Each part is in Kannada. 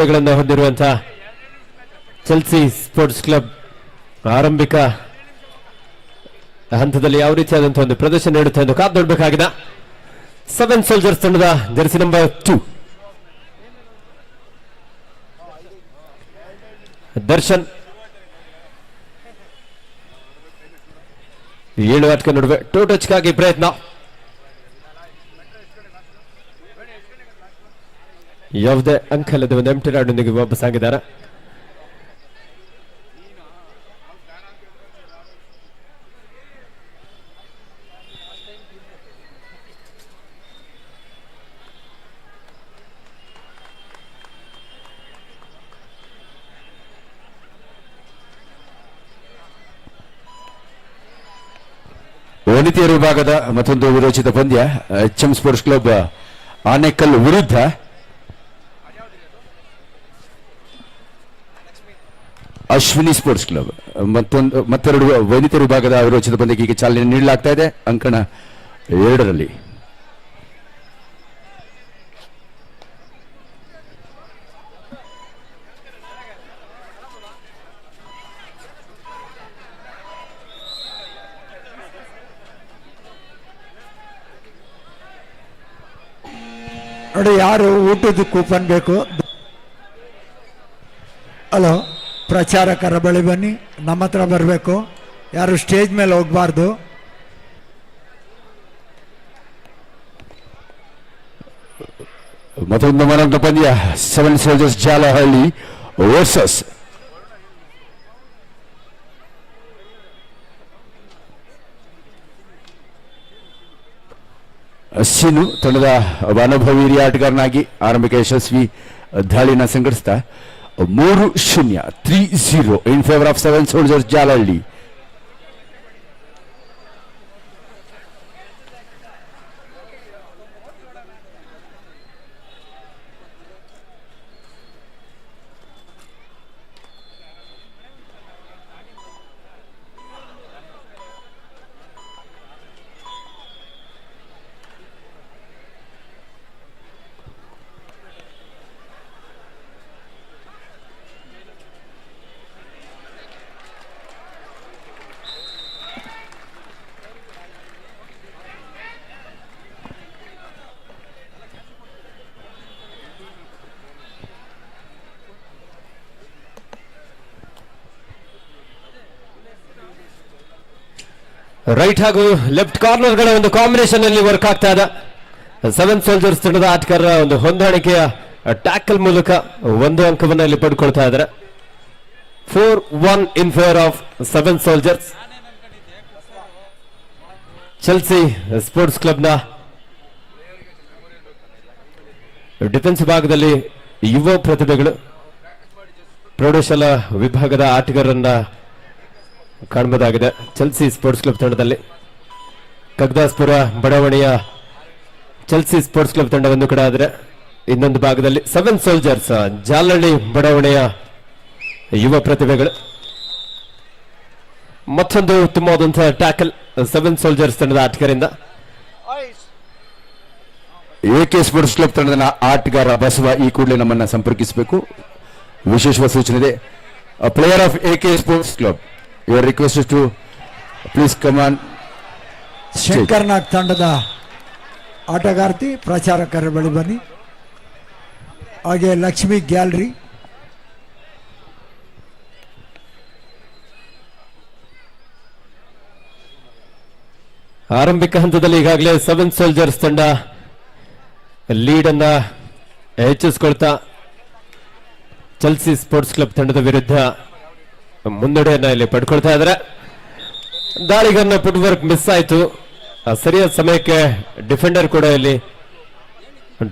ಹೊಂದಿರುವಂತಹ ಚೆಲ್ಸಿ ಸ್ಪೋರ್ಟ್ಸ್ ಕ್ಲಬ್ ಆರಂಭಿಕ ಹಂತದಲ್ಲಿ ಯಾವ ರೀತಿಯಾದಂತಹ ಒಂದು ಪ್ರದರ್ಶನ ನೀಡುತ್ತೆ ಎಂದು ಕಾದು ನೋಡಬೇಕಾಗಿದೆ. 7 ಸೋಲ್ಜರ್ಸ್ ತಂಡದ ಜೆರ್ಸಿ ನಂಬರ್ 2 ದರ್ಶನ್ 7 ಆಟಕ ನಡುವೆ ಟೂ ಟಚ್ಗಾಗಿ ಪ್ರಯತ್ನ. ಯಾವುದೇ ಅಂಕ ಇಲ್ಲದೆ ಒಂದು ಎಂಟಿ ರಾಡ್ನೊಂದಿಗೆ ವಾಪಸ್ ಆಗಿದ್ದಾರೆ. ವನಿತೆಯರ ವಿಭಾಗದ ಮತ್ತೊಂದು ವಿರೋಚಿತ ಪಂದ್ಯ HM ಸ್ಪೋರ್ಟ್ಸ್ ಕ್ಲಬ್ ಆನೇಕಲ್ ವಿರುದ್ಧ ಅಶ್ವಿನಿ ಸ್ಪೋರ್ಟ್ಸ್ ಕ್ಲಬ್. ಮತ್ತೆರಡು ವನಿತೆಯರ ವಿಭಾಗದ ವಿರೋಚಿತ ಪಂದ್ಯಕ್ಕೆ ಈಗ ಚಾಲನೆ ನೀಡಲಾಗ್ತಾ ಇದೆ ಅಂಕಣ 2ರಲ್ಲಿ. ನೋಡಿ, ಯಾರು ಊಟದ ಕೂಪನ್ ಬೇಕು? ಹಲೋ, ಪ್ರಚಾರಕರ ಬಳಿ ಬನ್ನಿ, ನಮ್ಮ ಹತ್ರ ಬರಬೇಕು. ಯಾರು ಸ್ಟೇಜ್ ಮೇಲೆ ಹೋಗಬಾರ್ದು. ಮತ್ತೊಂದು ಮನಂತ ಪಂದ್ಯ 7 ಸೋಲ್ಜರ್ಸ್ ಜಾಲಹಳ್ಳಿ ವರ್ಸಸ್ ಸಿನು ತಂಡದ ಅನುಭವಿ ಹಿರಿಯ ಆಟಗಾರನಾಗಿ ಆರಂಭಿಕ ಯಶಸ್ವಿ ದಾಳಿನ ಸಂಘಟಿಸಿದ 3-0 ಇನ್ favour of 7 soldiers Jalahalli. Right ಹಾಗೂ ಲೆಫ್ಟ್ ಕಾರ್ನರ್ ಗಳ ಒಂದು ಕಾಂಬಿನೇಷನ್ ಅಲ್ಲಿ ವರ್ಕ್ ಆಗ್ತಾ ಇದೆ. 7 ಸೋಲ್ಜರ್ಸ್ ತಂಡದ ಆಟಗಾರರ ಒಂದು ಹೊಂದಾಣಿಕೆಯ ಟ್ಯಾಕಲ್ ಮೂಲಕ 1 ಅಂಕವನ್ನು ಇಲ್ಲಿ ಪಡ್ಕೊಳ್ತಾ ಇದ್ದಾರೆ. 4-1 ಇನ್ ಫೇವರ್ ಆಫ್ 7 ಸೋಲ್ಜರ್ಸ್. ಚೆಲ್ಸಿ ಸ್ಪೋರ್ಟ್ಸ್ ಕ್ಲಬ್ನ ಡಿಫೆನ್ಸ್ ಭಾಗದಲ್ಲಿ ಯುವ ಪ್ರತಿಭೆಗಳು ಪ್ರೌಢಶಾಲಾ ವಿಭಾಗದ ಆಟಗಾರರನ್ನ ಕಾಣಬಹುದಾಗಿದೆ. ಚೆಲ್ಸಿ ಸ್ಪೋರ್ಟ್ಸ್ ಕ್ಲಬ್ ತಂಡದಲ್ಲಿ ಕಗ್ದಾಸ್ಪುರ ಬಡಾವಣೆಯ ಚೆಲ್ಸಿ ಸ್ಪೋರ್ಟ್ಸ್ ಕ್ಲಬ್ ತಂಡ ಒಂದು ಕಡೆ ಆದರೆ, ಇನ್ನೊಂದು ಭಾಗದಲ್ಲಿ 7 ಸೋಲ್ಜರ್ಸ್ ಜಾಲಹಳ್ಳಿ ಬಡಾವಣೆಯ ಯುವ ಪ್ರತಿಭೆಗಳು. ಮತ್ತೊಂದು ಉತ್ತಮವಾದಂತಹ ಟ್ಯಾಕಲ್ 7 ಸೋಲ್ಜರ್ಸ್ ತಂಡದ ಆಟಗಾರರಿಂದ. AK ಸ್ಪೋರ್ಟ್ಸ್ ಕ್ಲಬ್ ತಂಡದ ಆಟಗಾರ ಬಸವ ಈ ಕೂಡಲೇ ನಮ್ಮನ್ನ ಸಂಪರ್ಕಿಸಬೇಕು. ವಿಶೇಷವಾದ ಸೂಚನೆ ಇದೆ. Player of AK sports club, your request is to please come on. Shankar Nag ತಂಡದ ಆಟಗಾರ್ತಿ ಪ್ರಚಾರಕರ ಬಳಿ ಬನ್ನಿ. ಹಾಗೆ ಲಕ್ಷ್ಮಿ ಗ್ಯಾಲರಿ, ಆರಂಭಿಕ ಹಂತದಲ್ಲಿ ಈಗಾಗಲೇ 7 ಸೋಲ್ಜರ್ಸ್ ತಂಡ ಲೀಡ್ ಅನ್ನ ಹೆಚ್ಚಿಸಿಕೊಳ್ತಾ ಚೆಲ್ಸಿ ಸ್ಪೋರ್ಟ್ಸ್ ಕ್ಲಬ್ ತಂಡದ ವಿರುದ್ಧ ಮುನ್ನಡೆಯನ್ನ ಇಲ್ಲಿ ಪಡ್ಕೊಳ್ತಾ ಇದ್ದಾರೆ. ದಾಳಿಗರನ ಫುಟ್ ವರ್ಕ್ ಮಿಸ್ ಆಯ್ತು. ಸರಿಯಾದ ಸಮಯಕ್ಕೆ ಡಿಫೆಂಡರ್ ಕೂಡ ಇಲ್ಲಿ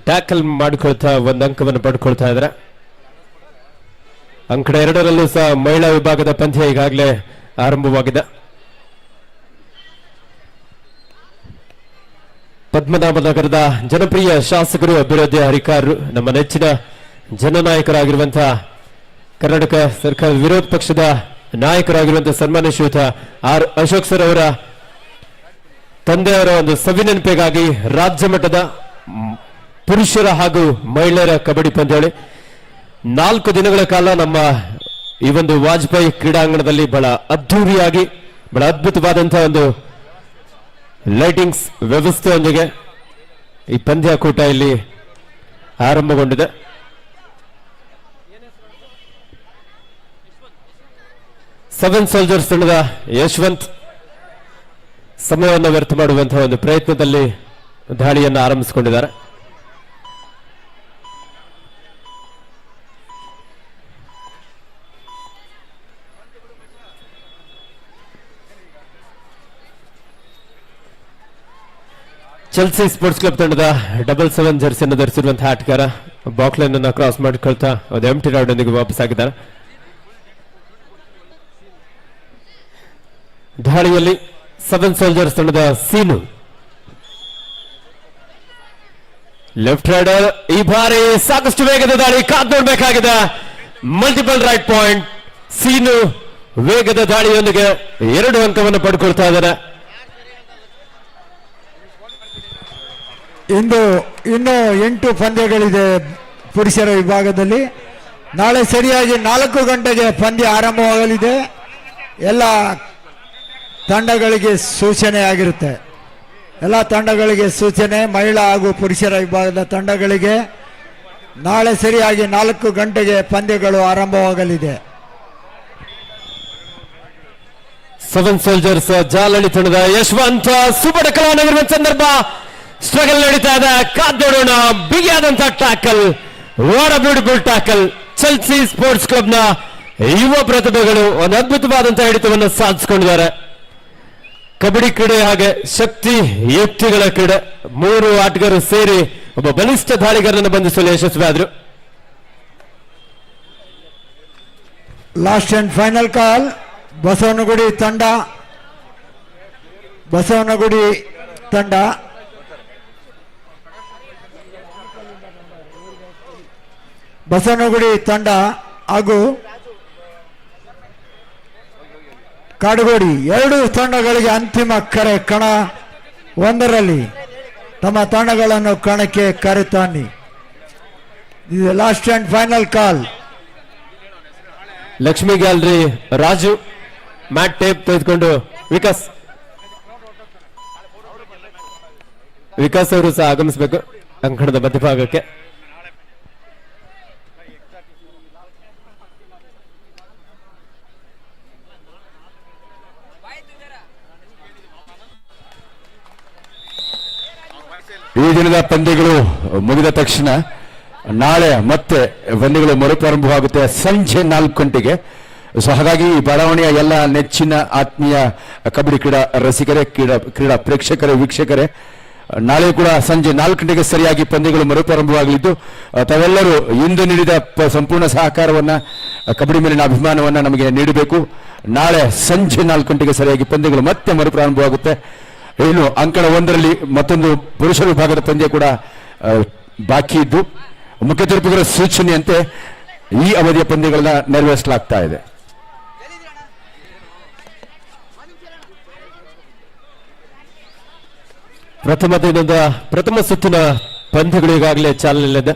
ಟ್ಯಾಕಲ್ ಮಾಡಿಕೊಳ್ತಾ 1 ಅಂಕವನ್ನು ಪಡ್ಕೊಳ್ತಾ ಇದ್ದಾರೆ. ಅಂಕಣ 2ರಲ್ಲೂ ಸಹ ಮಹಿಳಾ ವಿಭಾಗದ ಪಂದ್ಯ ಈಗಾಗಲೇ ಆರಂಭವಾಗಿದೆ. ಪದ್ಮನಾಭನಗರದ ಜನಪ್ರಿಯ ಶಾಸಕರು, ಅಭಿವೃದ್ಧಿ ಅಧಿಕಾರರು, ನಮ್ಮ ನೆಚ್ಚಿನ ಜನನಾಯಕರಾಗಿರುವಂತಹ ಕರ್ನಾಟಕ ಸರ್ಕಾರ ವಿರೋಧ ಪಕ್ಷದ ನಾಯಕರಾಗಿರುವಂತಹ ಸನ್ಮಾನ್ಯ ಶ್ರೀಯುತ ಆರ್ ಅಶೋಕ್ ಸರ್ ಅವರ ತಂದೆಯವರ ಒಂದು ಸವಿನೆನಪಿಗಾಗಿ ರಾಜ್ಯ ಮಟ್ಟದ ಪುರುಷರ ಹಾಗೂ ಮಹಿಳೆಯರ ಕಬಡ್ಡಿ ಪಂದ್ಯಾವಳಿ 4 ದಿನಗಳ ಕಾಲ ನಮ್ಮ ಈ ಒಂದು ವಾಜಪೇಯಿ ಕ್ರೀಡಾಂಗಣದಲ್ಲಿ ಬಹಳ ಅದ್ಧೂರಿಯಾಗಿ ಬಹಳ ಅದ್ಭುತವಾದಂತಹ ಒಂದು ಲೈಟಿಂಗ್ಸ್ ವ್ಯವಸ್ಥೆಯೊಂದಿಗೆ ಈ ಪಂದ್ಯಾಕೂಟ ಇಲ್ಲಿ ಆರಂಭಗೊಂಡಿದೆ. ಸೆವೆನ್ ಸೋಲ್ಜರ್ಸ್ ತಂಡದ ಯಶವಂತ್ ಸಮಯವನ್ನು ವ್ಯರ್ಥ ಮಾಡುವಂತಹ ಒಂದು ಪ್ರಯತ್ನದಲ್ಲಿ ದಾಳಿಯನ್ನು ಆರಂಭಿಸಿಕೊಂಡಿದ್ದಾರೆ. ಚೆಲ್ಸಿ ಸ್ಪೋರ್ಟ್ಸ್ ಕ್ಲಬ್ ತಂಡದ 7 ಜರ್ಸಿಯನ್ನು ಧರಿಸಿರುವಂತಹ ಆಟಗಾರ ಬಾಕ್ಲೈನ್ ಅನ್ನು ಕ್ರಾಸ್ ಮಾಡಿಕೊಳ್ತಾ ಒಂದು ಎಂಟಿ ರಾಡ್ ಒಂದಿಗೆ ವಾಪಸ್ ಆಗಿದ್ದಾರೆ. ದಾಳಿಯಲ್ಲಿ 7 ಸೋಲ್ಜರ್ಸ್ ತಂಡದ ಸೀನು ಲೆಫ್ಟ್ ರೈಡರ್. ಈ ಬಾರಿ ಸಾಕಷ್ಟು ವೇಗದ ದಾಳಿ ಕಾದ್ ನೋಡಬೇಕಾಗಿದೆ. Multiple right point. ಸೀನು ವೇಗದ ದಾಳಿಯೊಂದಿಗೆ 2 ಅಂಕವನ್ನು ಪಡ್ಕೊಳ್ತಾ ಇದ್ದಾರೆ. ಇನ್ನೂ 8 ಪಂದ್ಯಗಳಿದೆ ಪುರುಷರ ವಿಭಾಗದಲ್ಲಿ. ನಾಳೆ ಸರಿಯಾಗಿ 4 ಗಂಟೆಗೆ ಪಂದ್ಯ ಆರಂಭವಾಗಲಿದೆ. ಎಲ್ಲ ತಂಡಗಳಿಗೆ ಸೂಚನೆ ಆಗಿರುತ್ತೆ. ಎಲ್ಲ ತಂಡಗಳಿಗೆ ಸೂಚನೆ. ಮಹಿಳಾ ಹಾಗೂ ಪುರುಷರ ವಿಭಾಗದ ತಂಡಗಳಿಗೆ ನಾಳೆ ಸರಿಯಾಗಿ 4 ಗಂಟೆಗೆ ಪಂದ್ಯಗಳು ಆರಂಭವಾಗಲಿದೆ. 7 ಸೋಲ್ಜರ್ಸ್ ಜಾಲಹಳ್ಳಿ ತಂಡದ ಯಶವಂತ ಸುಬಡಕಲಾಗಿರುವ ಸಂದರ್ಭ ಸ್ಟ್ರಗಲ್ ನಡೀತಾ ಇದೆ. ಕಾದೋಡೋಣ. ಬಿಗಿಯಾದಂತಹ tackle. What a beautiful tackle. Chelsea sports ಕ್ಲಬ್ನ ಯುವ ಪ್ರತಿಭೆಗಳು ಒಂದು ಅದ್ಭುತವಾದಂತಹ ಹಿಡಿತವನ್ನು ಸಾಧಿಸಿಕೊಂಡಿದ್ದಾರೆ. ಕಬಡ್ಡಿ ಕ್ರೀಡೆ ಹಾಗೆ ಶಕ್ತಿ ಯುಕ್ತಿಗಳ ಕ್ರೀಡೆ. 3 ಆಟಗಾರರು ಸೇರಿ ಒಬ್ಬ ಬಲಿಷ್ಠ ದಾಳಿಗಾರರನ್ನು ಬಂಧಿಸಲು ಯಶಸ್ವಿಯಾದರು. ಲಾಸ್ಟ್ ಅಂಡ್ ಫೈನಲ್ ಕಾಲ್. ಬಸವನಗುಡಿ ತಂಡ ಹಾಗೂ ಕಾಡುಗೋಡಿ 2 ತಂಡಗಳಿಗೆ ಅಂತಿಮ ಕರೆ. ಕಣ 1ರಲ್ಲಿ ತಮ್ಮ ತಂಡಗಳನ್ನು ಕಣಕ್ಕೆ ಕರೆತಾನಿ. ಇದು last and final call. Lakshmi gallery Raju mat tape ತೆಗೆದುಕೊಂಡು ವಿಕಾಸ್ ಅವರು ಸಹ ಆಗಮಿಸಬೇಕು ಅಂಕಣದ ಮಧ್ಯಭಾಗಕ್ಕೆ. ಈ ದಿನದ ಪಂದ್ಯಗಳು ಮುಗಿದ ತಕ್ಷಣ ನಾಳೆ ಮತ್ತೆ ಪಂದ್ಯಗಳು ಮರುಪ್ರಾರಂಭವಾಗುತ್ತೆ ಸಂಜೆ 4 ಗಂಟೆಗೆ. ಸೊ ಹಾಗಾಗಿ ಈ ಬಡಾವಣೆಯ ಎಲ್ಲ ನೆಚ್ಚಿನ ಆತ್ಮೀಯ ಕಬಡ್ಡಿ ಕ್ರೀಡಾ ರಸಿಕರೇ, ಕ್ರೀಡಾ ಪ್ರೇಕ್ಷಕರೇ, ವೀಕ್ಷಕರೇ, ನಾಳೆ ಕೂಡ ಸಂಜೆ 4 ಗಂಟೆಗೆ ಸರಿಯಾಗಿ ಪಂದ್ಯಗಳು ಮರುಪ್ರಾರಂಭವಾಗಲಿದ್ದು ತಾವೆಲ್ಲರೂ ಇಂದು ನೀಡಿದ ಸಂಪೂರ್ಣ ಸಹಕಾರವನ್ನ, ಕಬಡ್ಡಿ ಮೇಲಿನ ಅಭಿಮಾನವನ್ನ ನಮಗೆ ನೀಡಬೇಕು. ನಾಳೆ ಸಂಜೆ 4 ಗಂಟೆಗೆ ಸರಿಯಾಗಿ ಪಂದ್ಯಗಳು ಮತ್ತೆ ಮರುಪ್ರಾರಂಭವಾಗುತ್ತೆ. ಇನ್ನು ಅಂಕಣ 1ರಲ್ಲಿ ಮತ್ತೊಂದು ಪುರುಷರ ವಿಭಾಗದ ಪಂದ್ಯ ಕೂಡ ಬಾಕಿ ಇದ್ದು ಮುಖ್ಯ ತೀರ್ಪುಗಳ ಸೂಚನೆಯಂತೆ ಈ ಅವಧಿಯ ಪಂದ್ಯಗಳನ್ನ ನೆರವೇರಿಸಲಾಗ್ತಾ ಇದೆ. ಪ್ರಥಮ ಸುತ್ತಿನ ಪಂದ್ಯಗಳು ಈಗಾಗಲೇ ಚಾಲನೆಯಲ್ಲಿದೆ.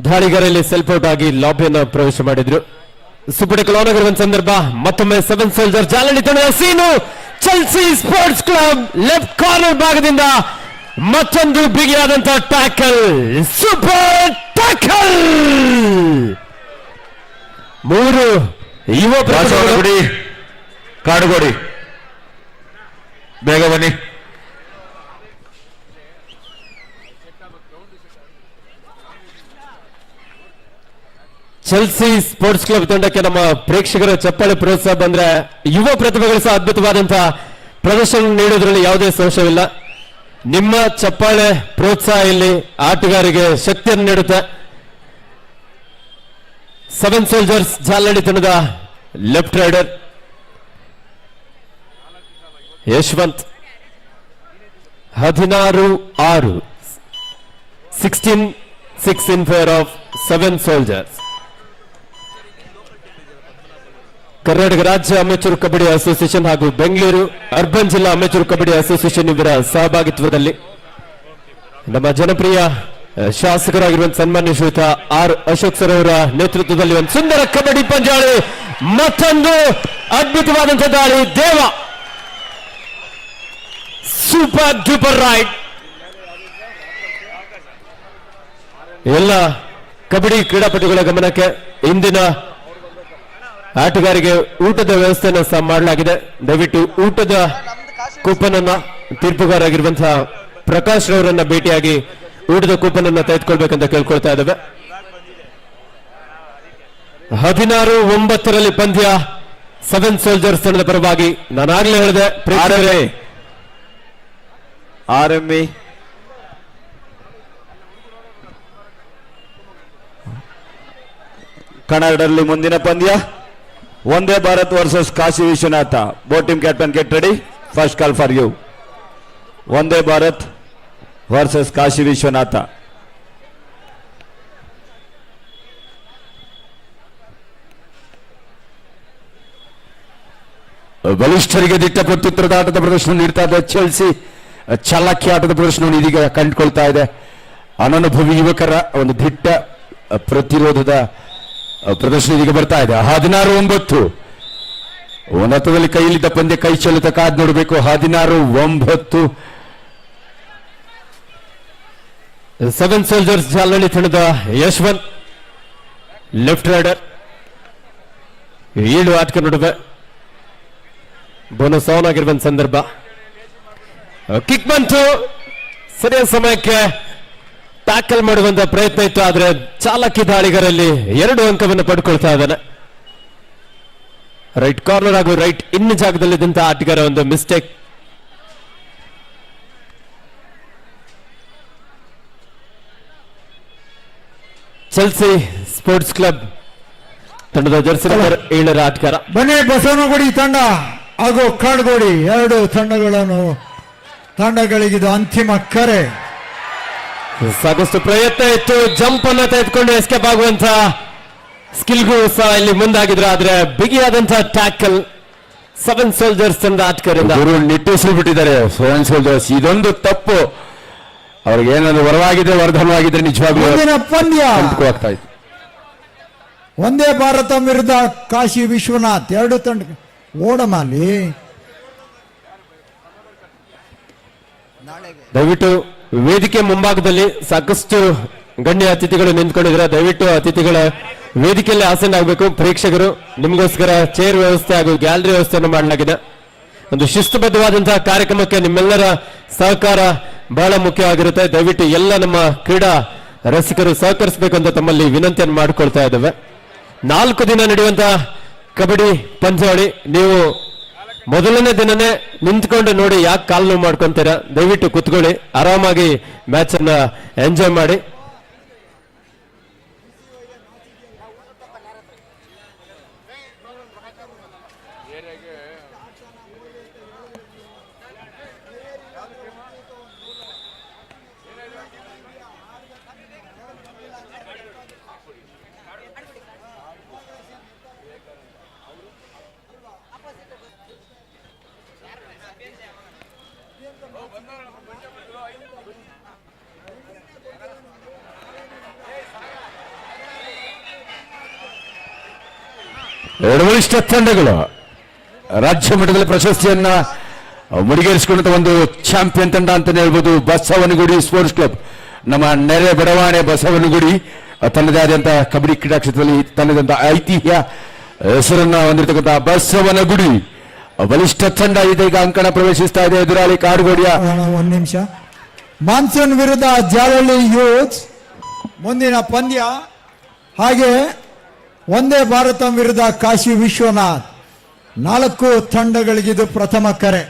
ದಾಳಿಗಾರಲ್ಲಿ ಸೆಲ್ಫೌಟ್ ಆಗಿ ಲಾಬಿಯನ್ನು ಪ್ರವೇಶ ಮಾಡಿದ್ರು. ಸುಬ್ಬಡಕಲಾನಗರ ಸಂದರ್ಭ ಮತ್ತೊಮ್ಮೆ 7 ಸೋಲ್ಜರ್ ಜಾಲಹಳ್ಳಿ ತಂಡದ Seenu. Chelsea sports club left corner ಭಾಗದಿಂದ ಮತ್ತೊಂದು ಬಿಗಿಯಾದಂತಹ ಟ್ಯಾಕಲ್. Super tackle. 3 ಯುವ ಪ್ರತಿಭೆಗಳು. ಕಾಡುಗೋಡಿ ಬೇಗ ಬನ್ನಿ. ಚೆಲ್ಸಿ ಸ್ಪೋರ್ಟ್ಸ್ ಕ್ಲಬ್ ತಂಡಕ್ಕೆ ನಮ್ಮ ಪ್ರೇಕ್ಷಕರ ಚಪ್ಪಾಳೆ ಪ್ರೋತ್ಸಾಹ ಬಂದ್ರೆ ಯುವ ಪ್ರತಿಭೆಗಳು ಸಹ ಅದ್ಭುತವಾದಂತಹ ಪ್ರದರ್ಶನ ನೀಡುವುದರಲ್ಲಿ ಯಾವುದೇ ಸಂಶಯವಿಲ್ಲ. ನಿಮ್ಮ ಚಪ್ಪಾಳೆ ಪ್ರೋತ್ಸಾಹ ಇಲ್ಲಿ ಆಟಗಾರರಿಗೆ ಶಕ್ತಿಯನ್ನು ನೀಡುತ್ತೆ. 7 ಸೋಲ್ಜರ್ಸ್ ಜಾಲಹಳ್ಳಿ ತಂಡದ left raider Yashwant 16-6 16-6 in favor of 7 soldiers. Karnataka ರಾಜ್ಯ ಅಮೆಚೂರ್ ಕಬಡ್ಡಿ ಅಸೋಸಿಯೇಷನ್ ಹಾಗೂ ಬೆಂಗಳೂರು ಅರ್ಬನ್ ಜಿಲ್ಲಾ ಅಮೆಚೂರ್ ಕಬಡ್ಡಿ ಅಸೋಸಿಯೇಷನ್ ಇವರ ಸಹಭಾಗಿತ್ವದಲ್ಲಿ ನಮ್ಮ ಜನಪ್ರಿಯ ಶಾಸಕರಾಗಿರುವಂತಹ ಸನ್ಮಾನ್ಯ ಶ್ರೀಯುತ ಆರ್ ಅಶೋಕ್ ಸರ್ ಅವರ ನೇತೃತ್ವದಲ್ಲಿ ಒಂದು ಸುಂದರ ಕಬಡ್ಡಿ ಪಂದ್ಯಾವಳಿ, ಮತ್ತೊಂದು ಅದ್ಭುತವಾದಂತಹ ದಾಳಿ. ದೇವ ಸೂಪರ್ ಡೂಪರ್ ರೈಡ್. ಎಲ್ಲ ಕಬಡ್ಡಿ ಕ್ರೀಡಾಪಟುಗಳ ಗಮನಕ್ಕೆ ಇಂದಿನ ಆಟಗಾರಿಗೆ ಊಟದ ವ್ಯವಸ್ಥೆಯನ್ನು ಸಹ ಮಾಡಲಾಗಿದೆ. ದಯವಿಟ್ಟು ಊಟದ ಕೂಪನ್ ಅನ್ನ ತೀರ್ಪುಗಾರರಾಗಿರುವಂತಹ ಪ್ರಕಾಶ್ ರವರನ್ನ ಭೇಟಿಯಾಗಿ ಊಟದ ಕೂಪನ್ ಅನ್ನ ತೆಗೆದುಕೊಳ್ಬೇಕಂತ ಕೇಳ್ಕೊಳ್ತಾ ಇದ್ದೇವೆ. 16-9 ಪಂದ್ಯ ಸೆವೆನ್ ಸೋಲ್ಜರ್ಸ್ ತಂಡದ ಪರವಾಗಿ. ನಾನಾಗ್ಲೇ ಹೇಳಿದೆ ಆರ್ಎಂಇ ಕನ್ನಡದಲ್ಲಿ ಮುಂದಿನ ಪಂದ್ಯ ಒಂದೇ Bharat versus Kashi Vishwanath. Both team captain get ready. First call for you. ಒಂದೇ ಭಾರತ್ ವರ್ಸಸ್ ಕಾಶಿ ವಿಶ್ವನಾಥ. ಬಲಿಷ್ಠರಿಗೆ ದಿಟ್ಟ ಪ್ರತ್ಯುತ್ತರದ ಆಟದ ಪ್ರದರ್ಶನ ನೀಡ್ತಾ ಇದೆ ಚೆಲ್ಸಿ. ಚಾಲಾಕಿ ಆಟದ ಪ್ರದರ್ಶನವನ್ನು ಇದೀಗ ಕಂಡುಕೊಳ್ತಾ ಇದೆ. ಅನನುಭವಿ ಯುವಕರ ಒಂದು ದಿಟ್ಟ ಪ್ರತಿರೋಧದ ಪ್ರದರ್ಶನ ಇದೀಗ ಬರ್ತಾ ಇದೆ. 16-9 ಉನ್ನತದಲ್ಲಿ ಕೈಯಲ್ಲಿದ್ದ ಪಂದ್ಯ ಕೈ ಚೆಲ್ಲುತ್ತ ಕಾದ್ ನೋಡಬೇಕು. 16-9 ಸೆವೆನ್ ಸೋಲ್ಜರ್ಸ್ ಜಾಲಹಳ್ಳಿ ತಂಡದ ಯಶವಂತ್ ಲೆಫ್ಟ್ ರೈಡರ್. 7 ಆಟಗಾರ ನಡುವೆ ಬೋನಸ್ ಆನ್ ಆಗಿರುವಂತ ಸಂದರ್ಭ. ಕಿಕ್ ಬಂತು, ಸರಿಯಾದ ಸಮಯಕ್ಕೆ ಟ್ಯಾಕಲ್ ಮಾಡುವಂತ ಪ್ರಯತ್ನ ಇತ್ತು, ಆದ್ರೆ ಚಾಲಕಿ ದಾಳಿಗರಲ್ಲಿ 2 ಅಂಕವನ್ನು ಪಡ್ಕೊಳ್ತಾ ಇದ್ದಾನೆ. ರೈಟ್ ಕಾರ್ನರ್ ಹಾಗೂ ರೈಟ್ ಇನ್ ಜಾಗದಲ್ಲಿದ್ದಂತಹ ಆಟಗಾರ ಒಂದು ಮಿಸ್ಟೇಕ್. ಚೆಲ್ಸಿ ಸ್ಪೋರ್ಟ್ಸ್ ಕ್ಲಬ್ ತಂಡದ ಜರ್ಸಿ ನಂಬರ್ 7 ಆಟಗಾರ. ಬನ್ನಿ ಬಸವನಗುಡಿ ತಂಡ ಹಾಗೂ ಕಾಡ್ಗೋಡಿ 2 ತಂಡಗಳಿಗಿದು ಅಂತಿಮ ಕರೆ. ಸಾಕಷ್ಟು ಪ್ರಯತ್ನ ಇತ್ತು, ಜಂಪ್ ಅನ್ನ ತೆಗೆದುಕೊಂಡು ಎಸ್ಕೇಪ್ ಆಗುವಂತ ಸ್ಕಿಲ್ಗೂ ಸಹ ಇಲ್ಲಿ ಮುಂದಾಗಿದ್ರು, ಆದ್ರೆ ಬಿಗಿಯಾದಂತಹ ಟ್ಯಾಕಲ್ ಸೆವೆನ್ ಸೋಲ್ಜರ್ಸ್ ತಂಡ ಆಟಗಾರರಿಂದ ನಿಟ್ಟುಸಿರು ಬಿಟ್ಟಿದ್ದಾರೆ. ಸೆವೆನ್ ಸೋಲ್ಜರ್ಸ್ ಇದೊಂದು ತಪ್ಪು ಅವ್ರಿಗೆ ಏನಾದ್ರು ವರವಾಗಿದ್ರೆ ವರ್ಧನವಾಗಿದ್ರೆ ನಿಜವಾಗ್ಲೂ ಮುಂದಿನ ಪಂದ್ಯ ಆಗ್ತಾ ಇತ್ತು. ಒಂದೇ ಭಾರತ ವಿರುದ್ಧ ಕಾಶಿ ವಿಶ್ವನಾಥ್. 2 ತಂಡ ಓಡಮಾಲಿ. ದಯವಿಟ್ಟು ವೇದಿಕೆ ಮುಂಭಾಗದಲ್ಲಿ ಸಾಕಷ್ಟು ಗಣ್ಯ ಅತಿಥಿಗಳು ನಿಂತ್ಕೊಂಡಿದ್ರೆ ದಯವಿಟ್ಟು ಅತಿಥಿಗಳ ವೇದಿಕೆಯಲ್ಲಿ ಆಸನ ಆಗಬೇಕು. ಪ್ರೇಕ್ಷಕರು ನಿಮಗೋಸ್ಕರ ಚೇರ್ ವ್ಯವಸ್ಥೆ ಹಾಗೂ ಗ್ಯಾಲರಿ ವ್ಯವಸ್ಥೆಯನ್ನು ಮಾಡಲಾಗಿದೆ. ಒಂದು ಶಿಸ್ತುಬದ್ಧವಾದಂತಹ ಕಾರ್ಯಕ್ರಮಕ್ಕೆ ನಿಮ್ಮೆಲ್ಲರ ಸಹಕಾರ ಬಹಳ ಮುಖ್ಯವಾಗಿರುತ್ತೆ. ದಯವಿಟ್ಟು ಎಲ್ಲ ನಮ್ಮ ಕ್ರೀಡಾ ರಸಿಕರು ಸಹಕರಿಸಬೇಕು ಅಂತ ತಮ್ಮಲ್ಲಿ ವಿನಂತಿಯನ್ನು ಮಾಡಿಕೊಳ್ತಾ ಇದ್ದೇವೆ. 4 ದಿನ ನಡೆಯುವಂತಹ ಕಬಡ್ಡಿ ಪಂದ್ಯಾವಳಿ. ನೀವು ಮೊದಲನೇ ದಿನನೇ ನಿಂತ್ಕೊಂಡು ನೋಡಿ ಯಾಕೆ ಕಾಲು ನೋವು ಮಾಡ್ಕೊಂತೀರಾ? ದಯವಿಟ್ಟು ಕುತ್ಕೊಳ್ಳಿ, ಆರಾಮಾಗಿ ಮ್ಯಾಚ್ ಅನ್ನ ಎಂಜಾಯ್ ಮಾಡಿ. ಎರಡು ಬಲಿಷ್ಠ ತಂಡಗಳು ರಾಜ್ಯ ಮಟ್ಟದಲ್ಲಿ ಪ್ರಶಸ್ತಿಯನ್ನ ಮುಡಿಗೇರಿಸಿಕೊಂಡಂತ ಒಂದು ಚಾಂಪಿಯನ್ ತಂಡ ಅಂತಾನೆ ಹೇಳ್ಬೋದು. ಬಸವನಗುಡಿ ಸ್ಪೋರ್ಟ್ಸ್ ಕ್ಲಬ್, ನಮ್ಮ ನೆರೆ ಬಡವಾಣೆ ಬಸವನಗುಡಿ ತನ್ನದೇ ಆದಂತಹ ಕಬಡ್ಡಿ ಕ್ರೀಡಾ ಕ್ಷೇತ್ರದಲ್ಲಿ ತನ್ನದಂತಹ ಐತಿಹ್ಯ ಹೆಸರನ್ನ ಹೊಂದಿರತಕ್ಕಂತಹ ಬಸವನಗುಡಿ ಬಲಿಷ್ಠ ತಂಡ ಇದೀಗ ಅಂಕಣ ಪ್ರವೇಶಿಸ್ತಾ ಇದೆ. ಎದುರಾಳಿ ಕಾಡುಗೋಡಿಯ 1 ನಿಮಿಷ. ಮಾನ್ಸೂನ್ ವಿರುದ್ಧ ಜಾಲಹಳ್ಳಿ ಯೂತ್ ಮುಂದಿನ ಪಂದ್ಯ. ಹಾಗೆ ಒಂದೇ ಭಾರತ ವಿರುದ್ಧ ಕಾಶಿ ವಿಶ್ವನಾಥ್. 4 ತಂಡಗಳಿಗಿದು ಪ್ರಥಮ ಕರೆ.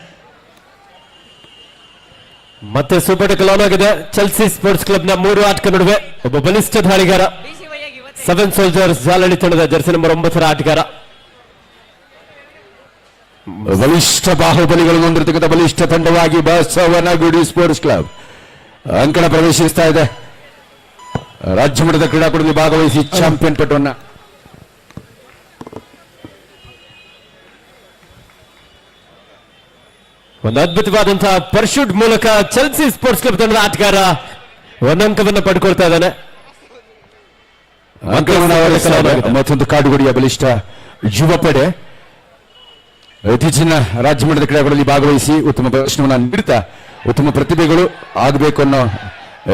ಮತ್ತೆ ಸೂಪರ್ ಟೆಕಲ್ ಆನ್ ಆಗಿದೆ. ಚೆಲ್ಸಿ ಸ್ಪೋರ್ಟ್ಸ್ ಕ್ಲಬ್ ನ 3 ಆಟಗಾರ ನಡುವೆ ಒಬ್ಬ ಬಲಿಷ್ಠ ದಾಳಿಗಾರ, ಸೆವೆನ್ ಸೋಲ್ಜರ್ಸ್ ಜಾಲಹಳ್ಳಿ ತಂಡದ ಜರ್ಸಿ ನಂಬರ್ 9 ಆಟಗಾರ. ಬಲಿಷ್ಠ ಬಾಹುಬಲಿಗಳು ಹೊಂದಿರತಕ್ಕಂಥ ಬಲಿಷ್ಠ ತಂಡವಾಗಿ ಬಸವನಗುಡಿ ಸ್ಪೋರ್ಟ್ಸ್ ಕ್ಲಬ್ ಅಂಕಣ ಪ್ರವೇಶಿಸ್ತಾ ಇದೆ. ರಾಜ್ಯ ಮಟ್ಟದ ಕ್ರೀಡಾಕೂಟದಲ್ಲಿ ಭಾಗವಹಿಸಿ ಚಾಂಪಿಯನ್ ಪಟ್ಟವನ್ನ ಒಂದು ಅದ್ಭುತವಾದಂತಹ ಪರ್ಶೂಟ್ ಮೂಲಕ ಚೆಲ್ಸಿ ಸ್ಪೋರ್ಟ್ಸ್ ಕ್ಲಬ್ ತಂಡದ ಆಟಗಾರ ಒಂದಂಕವನ್ನು ಪಡ್ಕೊಳ್ತಾ ಇದ್ದಾನೆ. ಮತ್ತೊಂದು ಕಾಡುಗೋಡಿಯ ಬಲಿಷ್ಠ ಯುವ ಪಡೆ ಇತ್ತೀಚಿನ ರಾಜ್ಯ ಮಟ್ಟದ ಕ್ರೀಡೆಗಳಲ್ಲಿ ಭಾಗವಹಿಸಿ ಉತ್ತಮ ಪ್ರದರ್ಶನವನ್ನು ನೀಡುತ್ತಾ ಉತ್ತಮ ಪ್ರತಿಭೆಗಳು ಆಗಬೇಕು ಅನ್ನೋ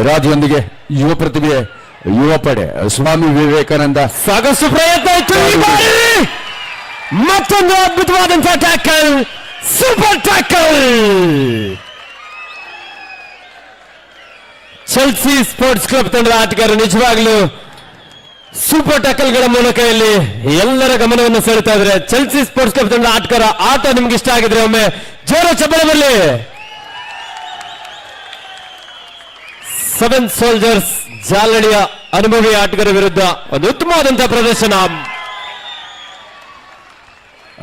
ರಾಜ್ಯದೊಂದಿಗೆ ಯುವ ಪ್ರತಿಭೆ ಯುವ ಪಡೆ ಸ್ವಾಮಿ ವಿವೇಕಾನಂದ ಸಾಕಷ್ಟು ಪ್ರಯತ್ನ ಇತ್ತು ಈ ಬಾರಿ. ಮತ್ತೊಂದು ಅದ್ಭುತವಾದಂತಹ tackle, super tackle. Chelsea sports club ತಂಡದ ಆಟಗಾರ ನಿಜವಾಗ್ಲೂ ಸೂಪರ್ ಟ್ಯಾಕಲ್ಗಳ ಮೂಲಕ ಇಲ್ಲಿ ಎಲ್ಲರ ಗಮನವನ್ನು ಸೆಳೆತಾ ಇದ್ರೆ. ಚೆಲ್ಸಿ ಸ್ಪೋರ್ಟ್ಸ್ ಕ್ಲಬ್ ತಂಡದ ಆಟಗಾರ ಆಟ ನಿಮ್ಗೆ ಇಷ್ಟ ಆಗಿದ್ರೆ ಒಮ್ಮೆ ಜೋರ ಚಪ್ಪಳೆ ಬರಲಿ. 7 ಸೋಲ್ಜರ್ಸ್ ಜಾಲಡಿಯ ಅನುಭವಿ ಆಟಗಾರ ವಿರುದ್ಧ ಒಂದು ಉತ್ತಮವಾದಂತಹ ಪ್ರದರ್ಶನ.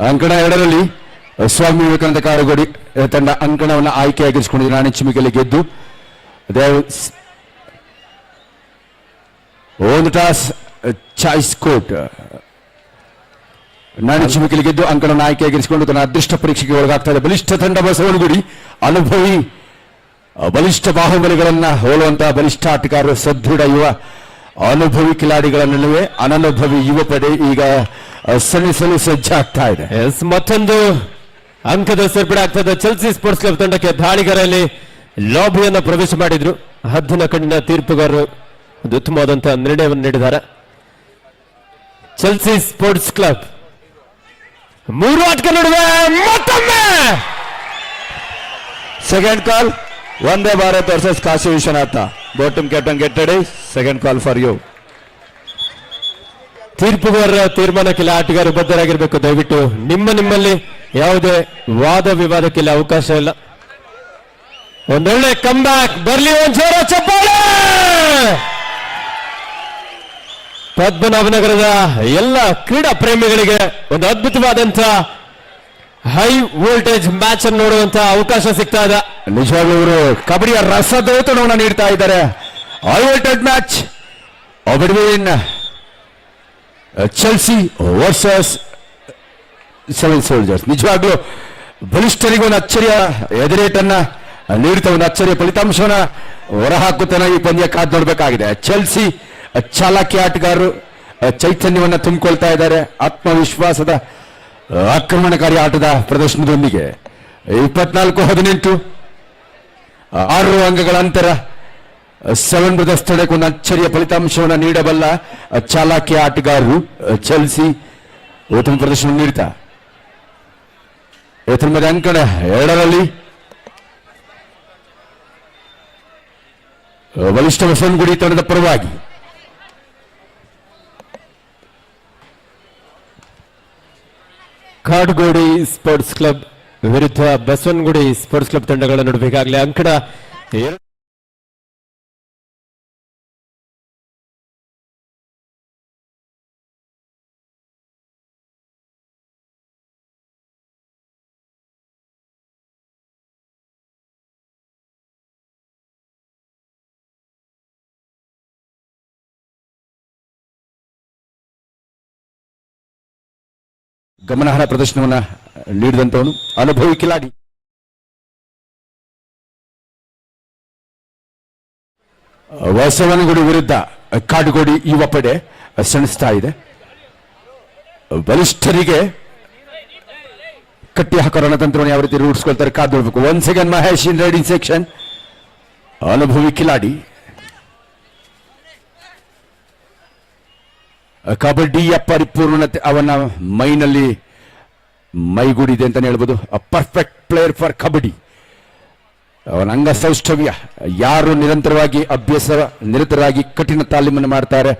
ಅಂಕಣ 2ರಲ್ಲಿ ಸ್ವಾಮಿ ವಿವೇಕಾನಂದ ಕಾಡುಗೋಡಿ ತಂಡ ಅಂಕಣವನ್ನು ಆಯ್ಕೆಯಾಗಿರಿಸಿಕೊಂಡಿದೆ. ನಾಣಿ ಚಿಮಿಕೆಯಲ್ಲಿ ಗೆದ್ದು ಒಂದು ಟಾಸ್ ಚಾಯ್ಸ್ ಕೋರ್ಟ್ ನಾಣಿ ಚಿಮಿಕೆಯಲ್ಲಿ ಗೆದ್ದು ಅಂಕಣವನ್ನು ಆಯ್ಕೆಯಾಗಿರಿಸಿಕೊಂಡು ತನ್ನ ಅದೃಷ್ಟ ಪರೀಕ್ಷೆಗೆ ಒಳಗಾಗ್ತಾ ಇದೆ ಬಲಿಷ್ಠ ತಂಡ ಬಸವನಗುಡಿ. ಅನುಭವಿ ಬಲಿಷ್ಠ ಬಾಹುಬಲಿಗಳನ್ನ ಹೋಲುವಂತಹ ಬಲಿಷ್ಠ ಆಟಗಾರರು, ಸದೃಢ ಯುವ ಅನುಭವಿ ಕಿಲಾಡಿಗಳ ನಡುವೆ ಅನನುಭವಿ ಯುವ ಪಡೆ ಈಗ ಸೆಣಸಲು ಸಜ್ಜಾಗ್ತಾ ಇದೆ. ಮತ್ತೊಂದು ಅಂಕದ ಸೇರ್ಪಡೆ ಆಗ್ತದೆ ಚೆಲ್ಸಿ ಸ್ಪೋರ್ಟ್ಸ್ ಕ್ಲಬ್ ತಂಡಕ್ಕೆ. ದಾಳಿಗಾರಲ್ಲಿ ಲಾಬಿಯನ್ನು ಪ್ರವೇಶ ಮಾಡಿದ್ರು. ಹದ್ದಿನ ಕಣ್ಣಿನ ತೀರ್ಪುಗಾರರು ಒಂದು ಉತ್ತಮವಾದಂತಹ ನಿರ್ಣಯವನ್ನು ನೀಡಿದ್ದಾರೆ. ಚೆಲ್ಸಿ ಸ್ಪೋರ್ಟ್ಸ್ ಕ್ಲಬ್ 3 ಆಟಗಳ ನಡುವೆ ಮತ್ತೊಮ್ಮೆ second call. Vande Bharat versus Kashi Vishwanath. Bottom captain get ready. Second call for you. ತೀರ್ಪುಗಾರರ ತೀರ್ಮಾನಕ್ಕೆಲ್ಲ ಆಟಗಾರರು ಬದ್ಧರಾಗಿರ್ಬೇಕು. ದಯವಿಟ್ಟು ನಿಮ್ಮಲ್ಲಿ ಯಾವುದೇ ವಾದ ವಿವಾದಕ್ಕೆಲ್ಲ ಅವಕಾಶ ಇಲ್ಲ. ಒಂದೊಳ್ಳೆ ಕಮ್ ಬ್ಯಾಕ್ ಬರ್ಲಿ. ಒಂದು ಜೋರ ಚಪ್ಪಾಳೆ. ಪದ್ಮನಾಭನಗರದ ಎಲ್ಲ ಕ್ರೀಡಾ ಪ್ರೇಮಿಗಳಿಗೆ ಒಂದು ಅದ್ಭುತವಾದಂತಹ ಹೈ ವೋಲ್ಟೇಜ್ ಮ್ಯಾಚ್ ಅನ್ನು ನೋಡುವಂತಹ ಅವಕಾಶ ಸಿಗ್ತಾ ಇದೆ. ನಿಜವಾಗ್ಲೂ ಇವರು ಕಬಡ್ಡಿಯ ರಸದೌತಣವನ್ನು ನೀಡ್ತಾ ಇದ್ದಾರೆ. High voltage match between ಚೆಲ್ಸಿ versus 7 soldiers. ನಿಜವಾಗ್ಲೂ ಬಲಿಷ್ಠರಿಗೆ ಒಂದು ಅಚ್ಚರಿಯ ಎದುರೇಟನ್ನ ನೀಡುತ್ತಾ ಒಂದು ಅಚ್ಚರಿಯ ಫಲಿತಾಂಶವನ್ನ ಹೊರಹಾಕುತ್ತಾನೆ ಈ ಪಂದ್ಯ ಕಾದು ನೋಡಬೇಕಾಗಿದೆ. ಚೆಲ್ಸಿ ಚಾಲಾಕಿ ಆಟಗಾರರು ಚೈತನ್ಯವನ್ನ ತುಂಬಿಕೊಳ್ತಾ ಇದ್ದಾರೆ. ಆತ್ಮವಿಶ್ವಾಸದ ಆಕ್ರಮಣಕಾರಿ ಆಟದ ಪ್ರದರ್ಶನದೊಂದಿಗೆ 24-18 6 ಅಂಕಗಳ ಅಂತರ 7 ಬ್ರದರ್ಸ್ ತಂಡಕ್ಕೆ ಒಂದು ಅಚ್ಚರಿಯ ಫಲಿತಾಂಶವನ್ನು ನೀಡಬಲ್ಲ ಚಾಲಾಕಿ ಆಟಗಾರರು ಚೆಲ್ಸಿ ಉತ್ತಮ ಪ್ರದರ್ಶನ ನೀಡ್ತಾ ಇವತ್ತಿನ ಅಂಕಣ 2ರಲ್ಲಿ ಬಲಿಷ್ಠ ಬಸವನಗುಡಿ ತಂಡದ ಪರವಾಗಿ ಕಾಡುಗೋಡಿ ಸ್ಪೋರ್ಟ್ಸ್ ಕ್ಲಬ್ ವಿರುದ್ಧ ಬಸವನಗುಡಿ ಸ್ಪೋರ್ಟ್ಸ್ ಕ್ಲಬ್ ತಂಡಗಳ ನಡುವೆ ಈಗಾಗಲೇ ಅಂಕಣ ಗಮನಾರ್ಹ ಪ್ರದರ್ಶನವನ್ನ ನೀಡಿದಂತವನು ಅನುಭವಿ ಕಿಲಾಡಿ. ಬಸವನಗುಡಿ ವಿರುದ್ಧ ಕಾಡುಗೋಡಿ ಯುವ ಪಡೆ ಸೆಣಸ್ತಾ ಇದೆ. ಬಲಿಷ್ಠರಿಗೆ ಕಟ್ಟಿ ಹಾಕೋ ರಣತಂತ್ರವನ್ನು ಯಾವ ರೀತಿ ರೂಢಿಸ್ಕೊಳ್ತಾರೆ ಕಾದು ನೋಡ್ಬೇಕು. 1 ಸೆಕೆಂಡ್ ಮಹೇಶ್ ಇನ್ ರೈಡಿಂಗ್ ಸೆಕ್ಷನ್. ಅನುಭವಿ ಕಿಲಾಡಿ ಕಬಡ್ಡಿಯ ಪರಿಪೂರ್ಣತೆ ಅವನ ಮೈನಲ್ಲಿ ಮೈಗೂಡಿದೆ ಅಂತಾನೆ ಹೇಳ್ಬೋದು. Perfect player for kabaddi. ಅವನ ಅಂಗ ಸೌಷ್ಠವ್ಯ. ಯಾರು ನಿರಂತರವಾಗಿ ನಿರತರಾಗಿ ಕಠಿಣ ತಾಲೀಮನ್ನು ಮಾಡ್ತಾರೆ.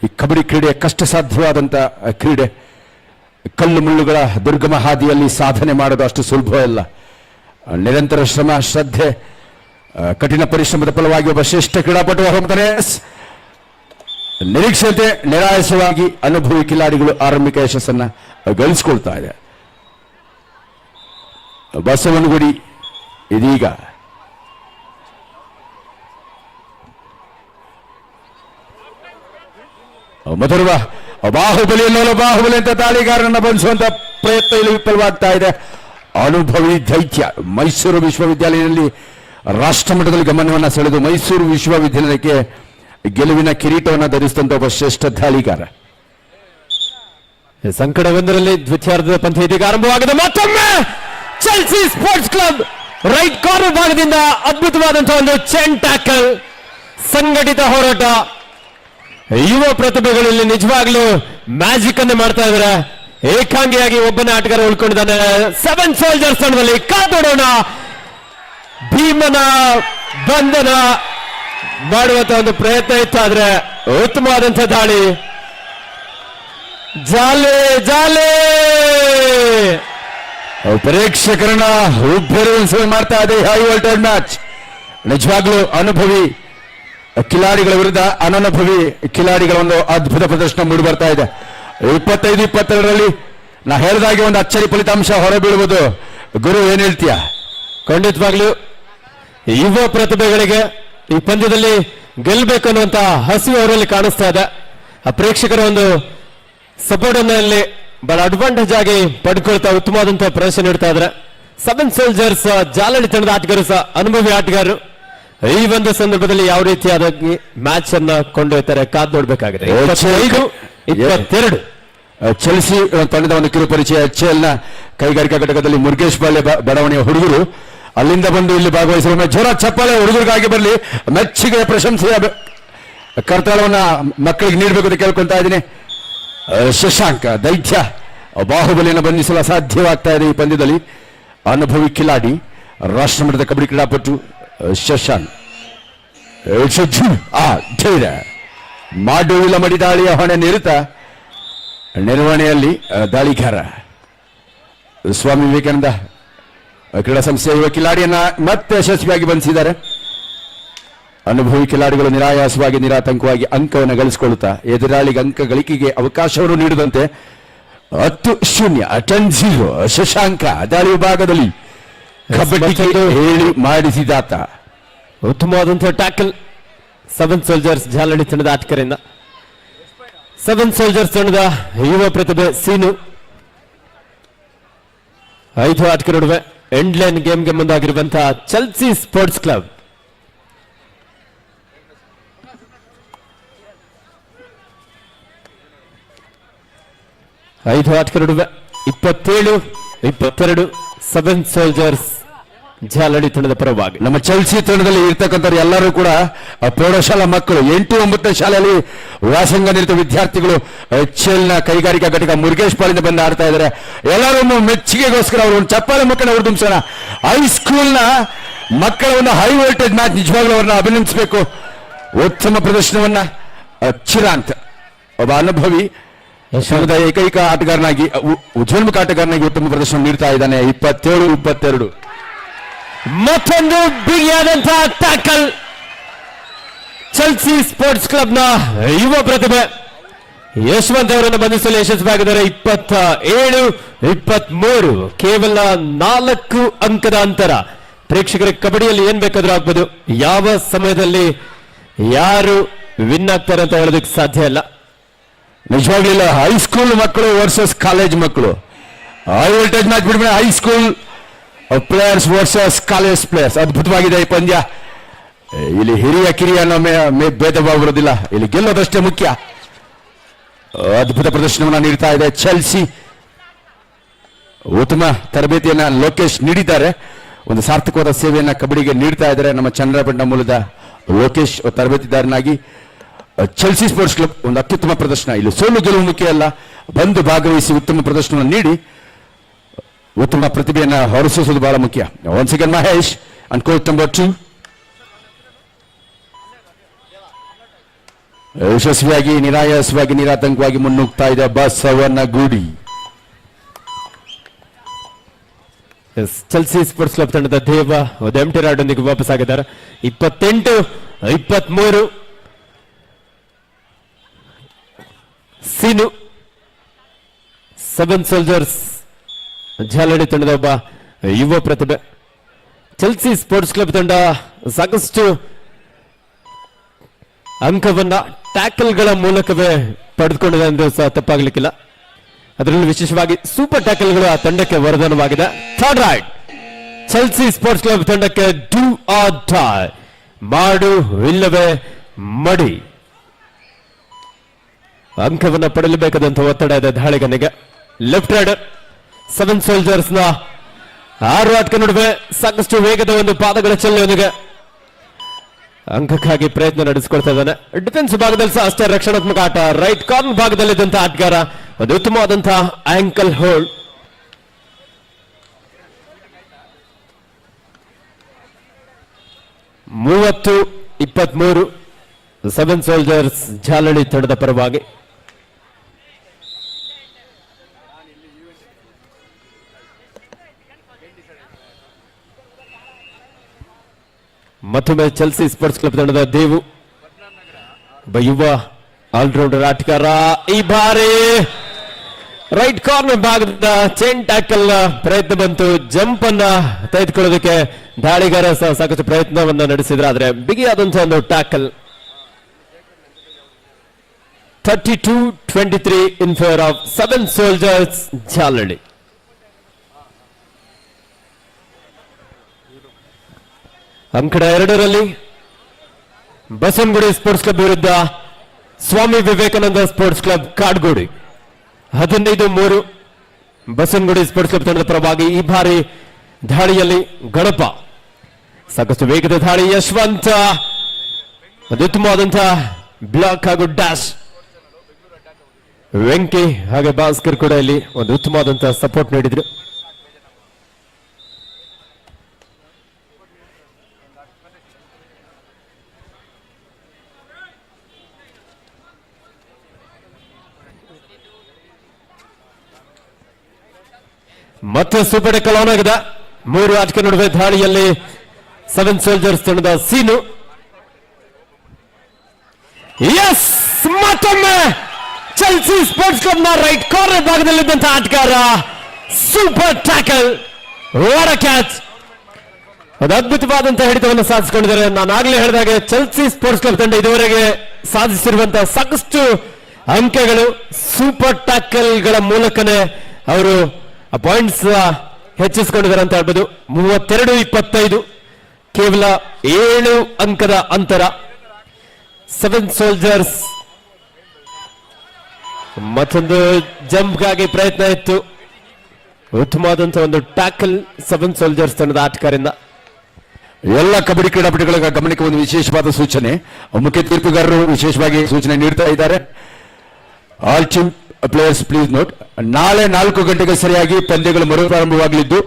ಈ ಕಬಡ್ಡಿ ಕ್ರೀಡೆ ಕಷ್ಟ ಸಾಧ್ಯವಾದಂಥ ಕ್ರೀಡೆ. ಕಲ್ಲು ಮುಳ್ಳುಗಳ ದುರ್ಗಮ ಹಾದಿಯಲ್ಲಿ ಸಾಧನೆ ಮಾಡೋದು ಅಷ್ಟು ಸುಲಭ ಇಲ್ಲ. ನಿರಂತರ ಶ್ರಮ, ಶ್ರದ್ಧೆ, ಕಠಿಣ ಪರಿಶ್ರಮದ ಫಲವಾಗಿ ಒಬ್ಬ ಶ್ರೇಷ್ಠ ಕ್ರೀಡಾಪಟು ಹೋಗ್ತಾನೆ. ನಿರೀಕ್ಷತೆ ನಿರಾಯಸವಾಗಿ ಅನುಭವಿ ಕಿಲಾಡಿಗಳು ಆರಂಭಿಕ ಯಶಸ್ಸನ್ನ ಗಳಿಸಿಕೊಳ್ತಾ ಇದೆ. ಬಸವನಗುಡಿ ಇದೀಗ ಮೊದಲ ಬಾಹುಬಲಿ ಅಂತ ತಾಳಿಗಾರರನ್ನ ಬಂಧಿಸುವಂತ ಪ್ರಯತ್ನ ಇಲ್ಲಿ ವಿಫಲವಾಗ್ತಾ ಇದೆ. ಅನುಭವಿ ದೈತ್ಯ ಮೈಸೂರು ವಿಶ್ವವಿದ್ಯಾಲಯದಲ್ಲಿ ರಾಷ್ಟ್ರ ಮಟ್ಟದಲ್ಲಿ ಗಮನವನ್ನು ಸೆಳೆದು ಮೈಸೂರು ವಿಶ್ವವಿದ್ಯಾಲಯಕ್ಕೆ ಗೆಲುವಿನ ಕಿರೀಟವನ್ನು ಧರಿಸಿದಂತ ಒಬ್ಬ ಶ್ರೇಷ್ಠ ದಾಳಿಗಾರ. ಸಂಕಟವೊಂದರಲ್ಲಿ ದ್ವಿತೀಯಾರ್ಧದ ಪಂದ್ಯ ಇದೀಗ ಆರಂಭವಾಗಿದೆ. ಮತ್ತೊಮ್ಮೆ ಚೆಲ್ಸಿ ಸ್ಪೋರ್ಟ್ಸ್ ಕ್ಲಬ್ ರೈಟ್ ಕಾರ್ನರ್ ಭಾಗದಿಂದ ಅದ್ಭುತವಾದಂತಹ ಒಂದು ಚೈನ್ ಟ್ಯಾಕಲ್, ಸಂಘಟಿತ ಹೋರಾಟ. ಯುವ ಪ್ರತಿಭೆಗಳಲ್ಲಿ ನಿಜವಾಗ್ಲೂ ಮ್ಯಾಜಿಕ್ ಅನ್ನು ಮಾಡ್ತಾ ಇದ್ದಾರೆ. ಏಕಾಂಗಿಯಾಗಿ ಒಬ್ಬನೇ ಆಟಗಾರ ಉಳ್ಕೊಂಡಿದ್ದಾನೆ. 7 ಸೋಲ್ಜರ್ಸ್ ತಂಡದಲ್ಲಿ ಕಾದೋಡೋಣ ಭೀಮನ ಬಂಧನ ಮಾಡುವಂತ ಒಂದು ಪ್ರಯತ್ನ ಇತ್ತು, ಆದ್ರೆ ಉತ್ತಮವಾದಂತಹ ದಾಳಿ. ಜಾಲೆ ಜಾಲೆ ಪ್ರೇಕ್ಷಕರನ್ನ ಉಬ್ಬೆರಗಿಸುವ ಮಾಡ್ತಾ ಇದೆ ಹೈ ವೋಲ್ಟೇಜ್ ಮ್ಯಾಚ್. ನಿಜವಾಗ್ಲೂ ಅನುಭವಿ ಕಿಲಾಡಿಗಳ ವಿರುದ್ಧ ಅನನುಭವಿ ಕಿಲಾಡಿಗಳ ಒಂದು ಅದ್ಭುತ ಪ್ರದರ್ಶನ ಮೂಡಿ ಬರ್ತಾ ಇದೆ. 25-22ರಲ್ಲಿ ನಾ ಹೇಳಿದಾಗೆ ಒಂದು ಅಚ್ಚರಿ ಫಲಿತಾಂಶ ಹೊರಬೀಳುವುದು. ಗುರು ಏನ್ ಹೇಳ್ತೀಯ? ಖಂಡಿತವಾಗ್ಲೂ ಯುವ ಪ್ರತಿಭೆಗಳಿಗೆ ಈ ಪಂದ್ಯದಲ್ಲಿ ಗೆಲ್ಲಬೇಕು ಅನ್ನುವಂತ ಹಸಿವು ಅವರಲ್ಲಿ ಕಾಣಿಸ್ತಾ ಇದೆ. ಆ ಪ್ರೇಕ್ಷಕರ ಒಂದು ಸಪೋರ್ಟ್ ಅಲ್ಲಿ ಬಹಳ ಅಡ್ವಾಂಟೇಜ್ ಆಗಿ ಪಡ್ಕೊಳ್ತಾ ಉತ್ತಮವಾದಂತಹ ಪ್ರದರ್ಶನ ನೀಡ್ತಾ ಇದ್ದಾರೆ. 7 ಸೋಲ್ಜರ್ಸ್ ಜಾಲಹಳ್ಳಿ ತಂಡದ ಆಟಗಾರರು ಸಹ ಅನುಭವಿ ಆಟಗಾರರು. ಈ ಒಂದು ಸಂದರ್ಭದಲ್ಲಿ ಯಾವ ರೀತಿಯಾದ ಮ್ಯಾಚ್ ಅನ್ನ ಕೊಂಡೊಯ್ತಾರೆ ಕಾದ್ ನೋಡ್ಬೇಕಾಗಿದೆ. 25-22 ಚೆಲ್ಸಿ ತಂಡದ ಒಂದು ಕಿರು ಪರಿಚಯ. HL ನ ಕೈಗಾರಿಕಾ ಘಟಕದಲ್ಲಿ ಮುರುಗೇಶ್ ಬಾಳೆ ಬಡಾವಣೆಯ ಹುಡುಗರು ಅಲ್ಲಿಂದ ಬಂದು ಇಲ್ಲಿ ಭಾಗವಹಿಸುವ ಜೋರ ಚಪ್ಪಾಳೆ ಹುಡುಗರಿಗಾಗಿ ಬರಲಿ. ಮೆಚ್ಚುಗೆ ಪ್ರಶಂಸೆಯ ಕರ್ತವ್ಯವನ್ನ ಮಕ್ಕಳಿಗೆ ನೀಡಬೇಕು ಅಂತ ಕೇಳ್ಕೊಂತಾ ಇದ್ದೀನಿ. ಶಶಾಂಕ ದೈತ್ಯ ಬಾಹುಬಲಿಯನ್ನು ಬಂಧಿಸಲು ಅಸಾಧ್ಯವಾಗ್ತಾ ಇದೆ ಈ ಪಂದ್ಯದಲ್ಲಿ. ಅನುಭವಿ ಕಿಲಾಡಿ ರಾಷ್ಟ್ರಮಟ್ಟದ ಕಬಡ್ಡಿ ಕ್ರೀಡಾಪಟು ಶಶಾಂಕ್ ಧೈರ್ಯ ಮಾಡುವಿಲ್ಲ ಮಡಿ ದಾಳಿಯ ಹೊಣೆ ನಿರುತ ನಿರ್ವಹಣೆಯಲ್ಲಿ ದಾಳಿಗಾರ ಸ್ವಾಮಿ ವಿವೇಕಾನಂದ ಕ್ರೀಡಾ ಸಂಸ್ಥೆಯ ಯುವ ಕಿಲಾಡಿಯನ್ನ ಮತ್ತೆ ಯಶಸ್ವಿಯಾಗಿ ಬಂಧಿಸಿದ್ದಾರೆ. ಅನುಭವಿ ಕಿಲಾಡಿಗಳು ನಿರಾಯಾಸವಾಗಿ ನಿರಾತಂಕವಾಗಿ ಅಂಕವನ್ನು ಗಳಿಸಿಕೊಳ್ಳುತ್ತಾ ಎದುರಾಳಿಗೆ ಅಂಕ ಗಳಿಕೆಗೆ ಅವಕಾಶವನ್ನು ನೀಡಿದಂತೆ 10-0 ಶಶಾಂಕ ದಾಳಿ ವಿಭಾಗದಲ್ಲಿ ಕಬಡ್ಡಿ ಹೇಳಿ ಮಾಡಿಸಿದಾತ. ಉತ್ತಮವಾದಂತಹ ಟ್ಯಾಕಲ್ 7 ಸೋಲ್ಜರ್ಸ್ ಜಾಲಹಳ್ಳಿ ತಂಡದ ಆಟಗಾರರಿಂದ. 7 ಸೋಲ್ಜರ್ಸ್ ತಂಡದ ಯುವ ಪ್ರತಿಭೆ ಸೀನು 5 ಆಟಗಾರ ನಡುವೆ ಎಂಡ್ ಲೈನ್ ಗೇಮ್ಗೆ ಮುಂದಾಗಿರುವಂತಹ ಚೆಲ್ಸಿ ಸ್ಪೋರ್ಟ್ಸ್ ಕ್ಲಬ್. ಐದು ಆಟಗಾರ ನಡುವೆ 27-22 7 ಸೋಲ್ಜರ್ಸ್ ಜಾಲಹಳ್ಳಿ ತಂಡದ ಪರವಾಗಿ. ನಮ್ಮ ಚೆಲ್ಸಿ ತಂಡದಲ್ಲಿ ಇರ್ತಕ್ಕಂಥವ್ರು ಎಲ್ಲರೂ ಕೂಡ ಪ್ರೌಢಶಾಲಾ ಮಕ್ಕಳು. 8-9 ಶಾಲೆಯಲ್ಲಿ ವ್ಯಾಸಂಗ ನಿರತ ವಿದ್ಯಾರ್ಥಿಗಳು HL ನ ಕೈಗಾರಿಕಾ ಘಟಕ ಮುರುಗೇಶ್ ಪಾಳಿಂದ ಬಂದು ಆಡ್ತಾ ಇದ್ದಾರೆ. ಎಲ್ಲರೂ ಮೆಚ್ಚುಗೆಗೋಸ್ಕರ ಅವರು ಒಂದು ಚಪ್ಪಾಳೆ ಮಕ್ಕಳನ್ನ ಹುರಿದುಂಬಿಸೋಣ. ಹೈಸ್ಕೂಲ್ನ ಮಕ್ಕಳ ಒಂದು ಹೈ ವೋಲ್ಟೇಜ್ ಮ್ಯಾಚ್ ನಿಜವಾಗ್ಲೂ ಅವ್ರನ್ನ ಅಭಿನಂದಿಸಬೇಕು. ಉತ್ತಮ ಪ್ರದರ್ಶನವನ್ನ ಚಿರಾಂತ್ ಒಬ್ಬ ಅನುಭವಿ ಸಂಘದ ಏಕೈಕ ಆಟಗಾರನಾಗಿ ಉಜ್ವಲಮುಖ ಆಟಗಾರನಾಗಿ ಉತ್ತಮ ಪ್ರದರ್ಶನ ನೀಡ್ತಾ ಇದ್ದಾನೆ. 27-22 ಮತ್ತೊಂದು ಬಿಗಿಯಾದಂತಹ ಟ್ಯಾಕಲ್. ಚೆಲ್ಸಿ ಸ್ಪೋರ್ಟ್ಸ್ ಕ್ಲಬ್ನ ಯುವ ಪ್ರತಿಭೆ ಯಶವಂತ್ ಅವರನ್ನು ಬಂಧಿಸಲು ಯಶಸ್ವಿಯಾಗಿದ್ದಾರೆ. 27-23 ಕೇವಲ 4 ಅಂಕದ ಅಂತರ. ಪ್ರೇಕ್ಷಕರಿಗೆ ಕಬಡ್ಡಿಯಲ್ಲಿ ಏನ್ ಬೇಕಾದ್ರೂ ಆಗ್ಬೋದು, ಯಾವ ಸಮಯದಲ್ಲಿ ಯಾರು ವಿನ್ ಆಗ್ತಾರೆ ಅಂತ ಹೇಳೋದಕ್ಕೆ ಸಾಧ್ಯ ಇಲ್ಲ. ನಿಜವಾಗ್ಲಿಲ್ಲ. ಹೈಸ್ಕೂಲ್ ಮಕ್ಕಳು ವರ್ಸಸ್ ಕಾಲೇಜ್ ಮಕ್ಕಳು ಹೈ ವೋಲ್ಟೇಜ್ ಮ್ಯಾಚ್ ಬಿಡ್ಬೇಡ. High school players versus college players. ಅದ್ಭುತವಾಗಿದೆ ಈ ಪಂದ್ಯ. ಇಲ್ಲಿ ಹಿರಿಯ ಕಿರಿಯ ಅನ್ನೋ ಭೇದ ಭಾವ ಬರೋದಿಲ್ಲ. ಇಲ್ಲಿ ಗೆಲ್ಲೋದಷ್ಟೇ ಮುಖ್ಯ. ಅದ್ಭುತ ಪ್ರದರ್ಶನವನ್ನು ನೀಡ್ತಾ ಇದೆ ಚೆಲ್ಸಿ. ಉತ್ತಮ ತರಬೇತಿಯನ್ನ ಲೋಕೇಶ್ ನೀಡಿದ್ದಾರೆ. ಒಂದು ಸಾರ್ಥಕವಾದ ಸೇವೆಯನ್ನ ಕಬಡ್ಡಿಗೆ ನೀಡ್ತಾ ಇದ್ದಾರೆ ನಮ್ಮ ಚನ್ನರಾಯಪಟ್ಟಣ ಮೂಲದ ಲೋಕೇಶ್ ತರಬೇತಿದಾರನಾಗಿ. ಚೆಲ್ಸಿ ಸ್ಪೋರ್ಟ್ಸ್ ಕ್ಲಬ್ ಒಂದು ಅತ್ಯುತ್ತಮ ಪ್ರದರ್ಶನ. ಇಲ್ಲಿ ಸೋಲು ಗೆಲುವು ಮುಖ್ಯ ಅಲ್ಲ, ಬಂದು ಭಾಗವಹಿಸಿ ಉತ್ತಮ ಪ್ರದರ್ಶನವನ್ನು ನೀಡಿ ಉತ್ತಮ ಪ್ರತಿಭೆಯನ್ನು ಹೊರಸೂಸುವುದು ಬಹಳ ಮುಖ್ಯ. Once again Mahesh and coach number 2 ಯಶಸ್ವಿಯಾಗಿ ನಿರಾಯಾಸವಾಗಿ ನಿರಾತಂಕವಾಗಿ ಮುನ್ನುಗ್ತಾ ಇದೆ ಬಸವನಗುಡಿ. ಚೆಲ್ಸಿ ಸ್ಪೋರ್ಟ್ಸ್ ಕ್ಲಬ್ ತಂಡದ ದೇವ ಎಂಟಿ ರಾಡೊಂದಿಗೆ ವಾಪಸ್ ಆಗಿದ್ದಾರೆ. 28-23 ಸೀನು 7 ಸೋಲ್ಜರ್ಸ್ ಜಾಲಹಳ್ಳಿ ತಂಡದ ಒಬ್ಬ ಯುವ ಪ್ರತಿಭೆ. ಚೆಲ್ಸಿ ಸ್ಪೋರ್ಟ್ಸ್ ಕ್ಲಬ್ ತಂಡ ಸಾಕಷ್ಟು ಅಂಕವನ್ನ ಟ್ಯಾಕಲ್ಗಳ ಮೂಲಕವೇ ಪಡೆದುಕೊಂಡಿದೆ ಎಂದು ಸಹ ತಪ್ಪಾಗಲಿಕ್ಕಿಲ್ಲ. ಅದರಲ್ಲೂ ವಿಶೇಷವಾಗಿ ಸೂಪರ್ ಟ್ಯಾಕಲ್ಗಳು ಆ ತಂಡಕ್ಕೆ ವರದಾನವಾಗಿದೆ. ಥರ್ಡ್ ರೈಡ್ ಚೆಲ್ಸಿ ಸ್ಪೋರ್ಟ್ಸ್ ಕ್ಲಬ್ ತಂಡಕ್ಕೆ ಡೂ ಆರ್ ಡೈ, ಮಾಡು ಇಲ್ಲವೇ ಮಡಿ. ಅಂಕವನ್ನು ಪಡೆಯಲೇಬೇಕಾದಂತ ಒತ್ತಡ ಇದೆ ದಾಳಿಗನಿಗೆ. ಲೆಫ್ಟ್ ರೈಡರ್ 7 ಸೋಲ್ಜರ್ಸ್ ನ 6 ಆಟಕ ನಡುವೆ ಸಾಕಷ್ಟು ವೇಗದ ಒಂದು ಪಾದಗಳ ಚಲನೆಯೊಂದಿಗೆ ಅಂಕಕ್ಕಾಗಿ ಪ್ರಯತ್ನ ನಡೆಸಿಕೊಳ್ತಾ ಇದ್ದಾನೆ. ಡಿಫೆನ್ಸ್ ಭಾಗದಲ್ಲಿ ಸಹ ಅಷ್ಟೇ ರಕ್ಷಣಾತ್ಮಕ ಆಟ. ರೈಟ್ ಕಾರ್ನರ್ ಭಾಗದಲ್ಲಿದ್ದಂತಹ ಆಟಗಾರ ಒಂದು ಉತ್ತಮವಾದಂತಹ ಆಂಕಲ್ ಹೋಲ್ಡ್. ಮೂವತ್ತು 23 7 ಸೋಲ್ಜರ್ಸ್ ಜಾಲಳಿ ತಂಡದ ಪರವಾಗಿ. ಮತ್ತೊಮ್ಮೆ ಚೆಲ್ಸಿ ಸ್ಪೋರ್ಟ್ಸ್ ಕ್ಲಬ್ ತಂಡದ ದೇವು ಒಬ್ಬ ಯುವ ಆಲ್ರೌಂಡರ್ ಆಟಗಾರ. ಈ ಬಾರಿ ರೈಟ್ ಕಾರ್ನರ್ ಭಾಗದಿಂದ ಚೈನ್ ಟ್ಯಾಕಲ್ ಪ್ರಯತ್ನ ಬಂತು. ಜಂಪ್ ಅನ್ನ ತೆಗೆದುಕೊಳ್ಳೋದಕ್ಕೆ ದಾಳಿಗಾರ ಸಹ ಸಾಕಷ್ಟು ಪ್ರಯತ್ನವನ್ನ ನಡೆಸಿದ್ರೆ, ಆದ್ರೆ ಬಿಗಿಯಾದಂತಹ ಒಂದು tackle. 32-23 in favour of 7 soldiers Jalahalli. ಅಂಕಡ 2ರಲ್ಲಿ ಬಸವನಗುಡಿ ಸ್ಪೋರ್ಟ್ಸ್ ಕ್ಲಬ್ ವಿರುದ್ಧ Swami Vivekananda sports club Kadugodi. 15-3 Basavanagudi sports club ತಂಡದ ಪರವಾಗಿ. ಈ ಬಾರಿ ದಾಳಿಯಲ್ಲಿ ಗಣಪ, ಸಾಕಷ್ಟು ವೇಗದ ದಾಳಿ. ಯಶವಂತ ಅತ್ಯುತ್ತಮವಾದಂತಹ ಬ್ಲಾಕ್ ಹಾಗೂ ಡ್ಯಾಶ್. ವೆಂಕಿ ಹಾಗೆ ಭಾಸ್ಕರ್ ಕೂಡ ಇಲ್ಲಿ ಒಂದು ಉತ್ತಮವಾದಂತಹ ಸಪೋರ್ಟ್ ನೀಡಿದ್ರು. ಮತ್ತೆ ಸೂಪರ್ ಟೆಕಲ್ ಆನ್ ಆಗಿದೆ. 3 ಆಟಕ ನಡುವೆ ದಾಳಿಯಲ್ಲಿ 7 ಸೋಲ್ಜರ್ಸ್ ತಂಡದ ಸೀನು. ಎಸ್, ಮತ್ತೊಮ್ಮೆ ಚೆಲ್ಸಿ ಸ್ಪೋರ್ಟ್ಸ್ ಕ್ಲಬ್ ನ ರೈಟ್ ಕಾರ್ನರ್ ಭಾಗದಲ್ಲಿದ್ದಂತಹ ಆಟಗಾರ super tackle. What a catch! ಅದು ಅದ್ಭುತವಾದಂತಹ ಹಿಡಿತವನ್ನು ಸಾಧಿಸಿಕೊಂಡಿದ್ದಾರೆ. ನಾನು ಆಗ್ಲೇ ಹೇಳಿದಾಗೆ ಚೆಲ್ಸಿ ಸ್ಪೋರ್ಟ್ಸ್ ಕ್ಲಬ್ ತಂಡ ಇದುವರೆಗೆ ಸಾಧಿಸಿರುವಂತಹ ಸಾಕಷ್ಟು ಅಂಕಗಳು ಸೂಪರ್ ಟ್ಯಾಕಲ್ಗಳ ಮೂಲಕನೇ ಅವರು ಪಾಯಿಂಟ್ಸ್ ಹೆಚ್ಚಿಸಿಕೊಂಡಿದ್ದಾರೆ ಅಂತ ಹೇಳ್ಬೋದು. 32-25 ಕೇವಲ 7 ಅಂಕದ ಅಂತರ. 7 ಸೋಲ್ಜರ್ಸ್ ಮತ್ತೊಂದು ಜಂಪ್ಗಾಗಿ ಪ್ರಯತ್ನ ಇತ್ತು. ಉತ್ತಮವಾದಂತಹ ಒಂದು ಟ್ಯಾಕಲ್ 7 ಸೋಲ್ಜರ್ಸ್ ತಂಡದ ಆಟಗಾರರಿಂದ. ಎಲ್ಲ ಕಬಡ್ಡಿ ಕ್ರೀಡಾಪಟುಗಳ ಗಮನಕ್ಕೆ ಒಂದು ವಿಶೇಷವಾದ ಸೂಚನೆ. ಮುಖ್ಯ ತೀರ್ಪುಗಾರರು ವಿಶೇಷವಾಗಿ ಸೂಚನೆ ನೀಡ್ತಾ ಇದ್ದಾರೆ. All team players please note, ನಾಳೆ 4 ಗಂಟೆಗೆ ಸರಿಯಾಗಿ ಪಂದ್ಯಗಳು ಮರುಪ್ರಾರಂಭವಾಗಲಿದ್ದು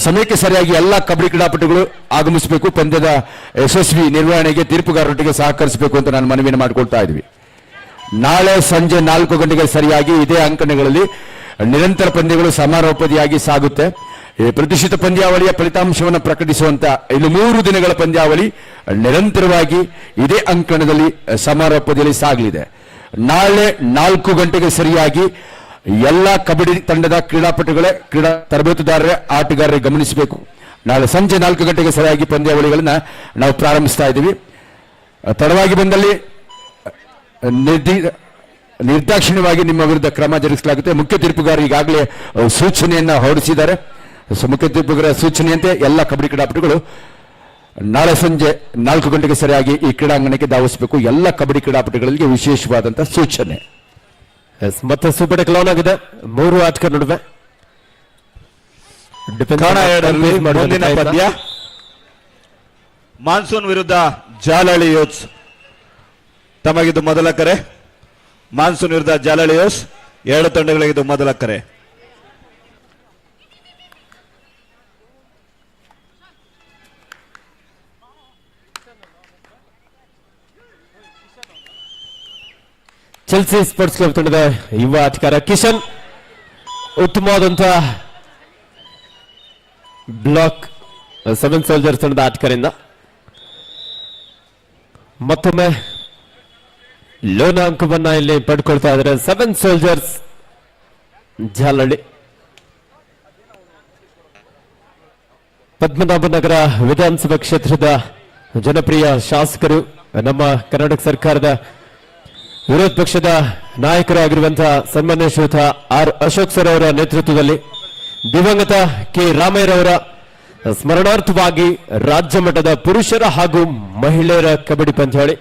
ಸಮಯಕ್ಕೆ ಸರಿಯಾಗಿ ಎಲ್ಲ ಕಬಡ್ಡಿ ಕ್ರೀಡಾಪಟುಗಳು ಆಗಮಿಸಬೇಕು. ಪಂದ್ಯದ ಯಶಸ್ವಿ ನಿರ್ವಹಣೆಗೆ ತೀರ್ಪುಗಾರರೊಟ್ಟಿಗೆ ಸಹಕರಿಸಬೇಕು ಅಂತ ನಾನು ಮನವಿಯನ್ನು ಮಾಡಿಕೊಳ್ತಾ ಇದ್ವಿ. ನಾಳೆ ಸಂಜೆ 4 ಗಂಟೆಗೆ ಸರಿಯಾಗಿ ಇದೇ ಅಂಕಣಗಳಲ್ಲಿ ನಿರಂತರ ಪಂದ್ಯಗಳು ಸಮಾರೋಪಾದಿಯಾಗಿ ಸಾಗುತ್ತೆ. ಪ್ರತಿಷ್ಠಿತ ಪಂದ್ಯಾವಳಿಯ ಫಲಿತಾಂಶವನ್ನು ಪ್ರಕಟಿಸುವಂತ ಇನ್ನು 3 ದಿನಗಳ ಪಂದ್ಯಾವಳಿ ನಿರಂತರವಾಗಿ ಇದೇ ಅಂಕಣದಲ್ಲಿ ಸಮಾರೋಪಾದಿಯಲ್ಲಿ ಸಾಗಲಿದೆ. ನಾಳೆ 4 ಗಂಟೆಗೆ ಸರಿಯಾಗಿ ಎಲ್ಲ ಕಬಡ್ಡಿ ತಂಡದ ಕ್ರೀಡಾಪಟುಗಳೇ, ಕ್ರೀಡಾ ತರಬೇತುದಾರರೇ, ಆಟಗಾರರೇ ಗಮನಿಸಬೇಕು. ನಾಳೆ ಸಂಜೆ 4 ಗಂಟೆಗೆ ಸರಿಯಾಗಿ ಪಂದ್ಯಾವಳಿಗಳನ್ನ ನಾವು ಪ್ರಾರಂಭಿಸ್ತಾ ಇದ್ದೀವಿ. ತಡವಾಗಿ ಬಂದಲ್ಲಿ ನಿರ್ದಾಕ್ಷಿಣ್ಯವಾಗಿ ನಿಮ್ಮ ವಿರುದ್ಧ ಕ್ರಮ ಜರುಗಿಸಲಾಗುತ್ತೆ. ಮುಖ್ಯ ತೀರ್ಪುಗಾರ ಈಗಾಗಲೇ ಸೂಚನೆಯನ್ನ ಹೊರಡಿಸಿದ್ದಾರೆ. ಮುಖ್ಯ ತೀರ್ಪುಗಾರ ಸೂಚನೆಯಂತೆ ಎಲ್ಲ ಕಬಡ್ಡಿ ಕ್ರೀಡಾಪಟುಗಳು ನಾಳೆ ಸಂಜೆ 4 ಗಂಟೆಗೆ ಸರಿಯಾಗಿ ಈ ಕ್ರೀಡಾಂಗಣಕ್ಕೆ ಧಾವಿಸಬೇಕು. ಎಲ್ಲ ಕಬಡ್ಡಿ ಕ್ರೀಡಾಪಟುಗಳಿಗೆ ವಿಶೇಷವಾದಂತಹ ಸೂಚನೆ. ಮತ್ತೆ ಸೂಪರ್ ಟೆಕಲ್ ಆನ್ ಆಗಿದೆ 3 ಆಟಗಾರ ನಡುವೆ. ಮುಂದಿನ ಪಂದ್ಯ ಮಾನ್ಸೂನ್ ವಿರುದ್ಧ ಜಾಲಹಳ್ಳಿ ಯೂತ್ಸ್. ತಮಗಿದು ಮೊದಲ ಕರೆ. ಮಾನ್ಸೂನ್ ವಿರುದ್ಧ ಜಾಲಹಳ್ಳಿ ಯೂತ್ಸ್ 2 ತಂಡಗಳಿಗಿದು ಮೊದಲ ಕರೆ. ಚೆಲ್ಸಿ ಸ್ಪೋರ್ಟ್ಸ್ ಕ್ಲಬ್ ತಂಡದ ಯುವ ಆಟಗಾರ ಕಿಶನ್, ಉತ್ತಮವಾದಂತಹ ಬ್ಲಾಕ್ 7 ಸೋಲ್ಜರ್ಸ್ ತಂಡದ ಆಟಗಾರರಿಂದ. ಮತ್ತೊಮ್ಮೆ ಲೋನ ಅಂಕವನ್ನ ಇಲ್ಲಿ ಪಡ್ಕೊಳ್ತಾ ಇದ್ದಾರೆ 7 ಸೋಲ್ಜರ್ಸ್ ಜಾಲಹಳ್ಳಿ. ಪದ್ಮನಾಭನಗರ ವಿಧಾನಸಭಾ ಕ್ಷೇತ್ರದ ಜನಪ್ರಿಯ ಶಾಸಕರು, ನಮ್ಮ ಕರ್ನಾಟಕ ಸರ್ಕಾರದ ವಿರೋಧ ಪಕ್ಷದ ನಾಯಕರಾಗಿರುವಂತಹ ಸನ್ಮಾನ್ಯ ಶ್ರೀಯುತ ಆರ್ ಅಶೋಕ್ ಸರ್ ಅವರ ನೇತೃತ್ವದಲ್ಲಿ ದಿವಂಗತ ಕೆ ರಾಮಯ್ಯರವರ ಸ್ಮರಣಾರ್ಥವಾಗಿ ರಾಜ್ಯ ಮಟ್ಟದ ಪುರುಷರ ಹಾಗೂ ಮಹಿಳೆಯರ ಕಬಡ್ಡಿ ಪಂದ್ಯಾವಳಿ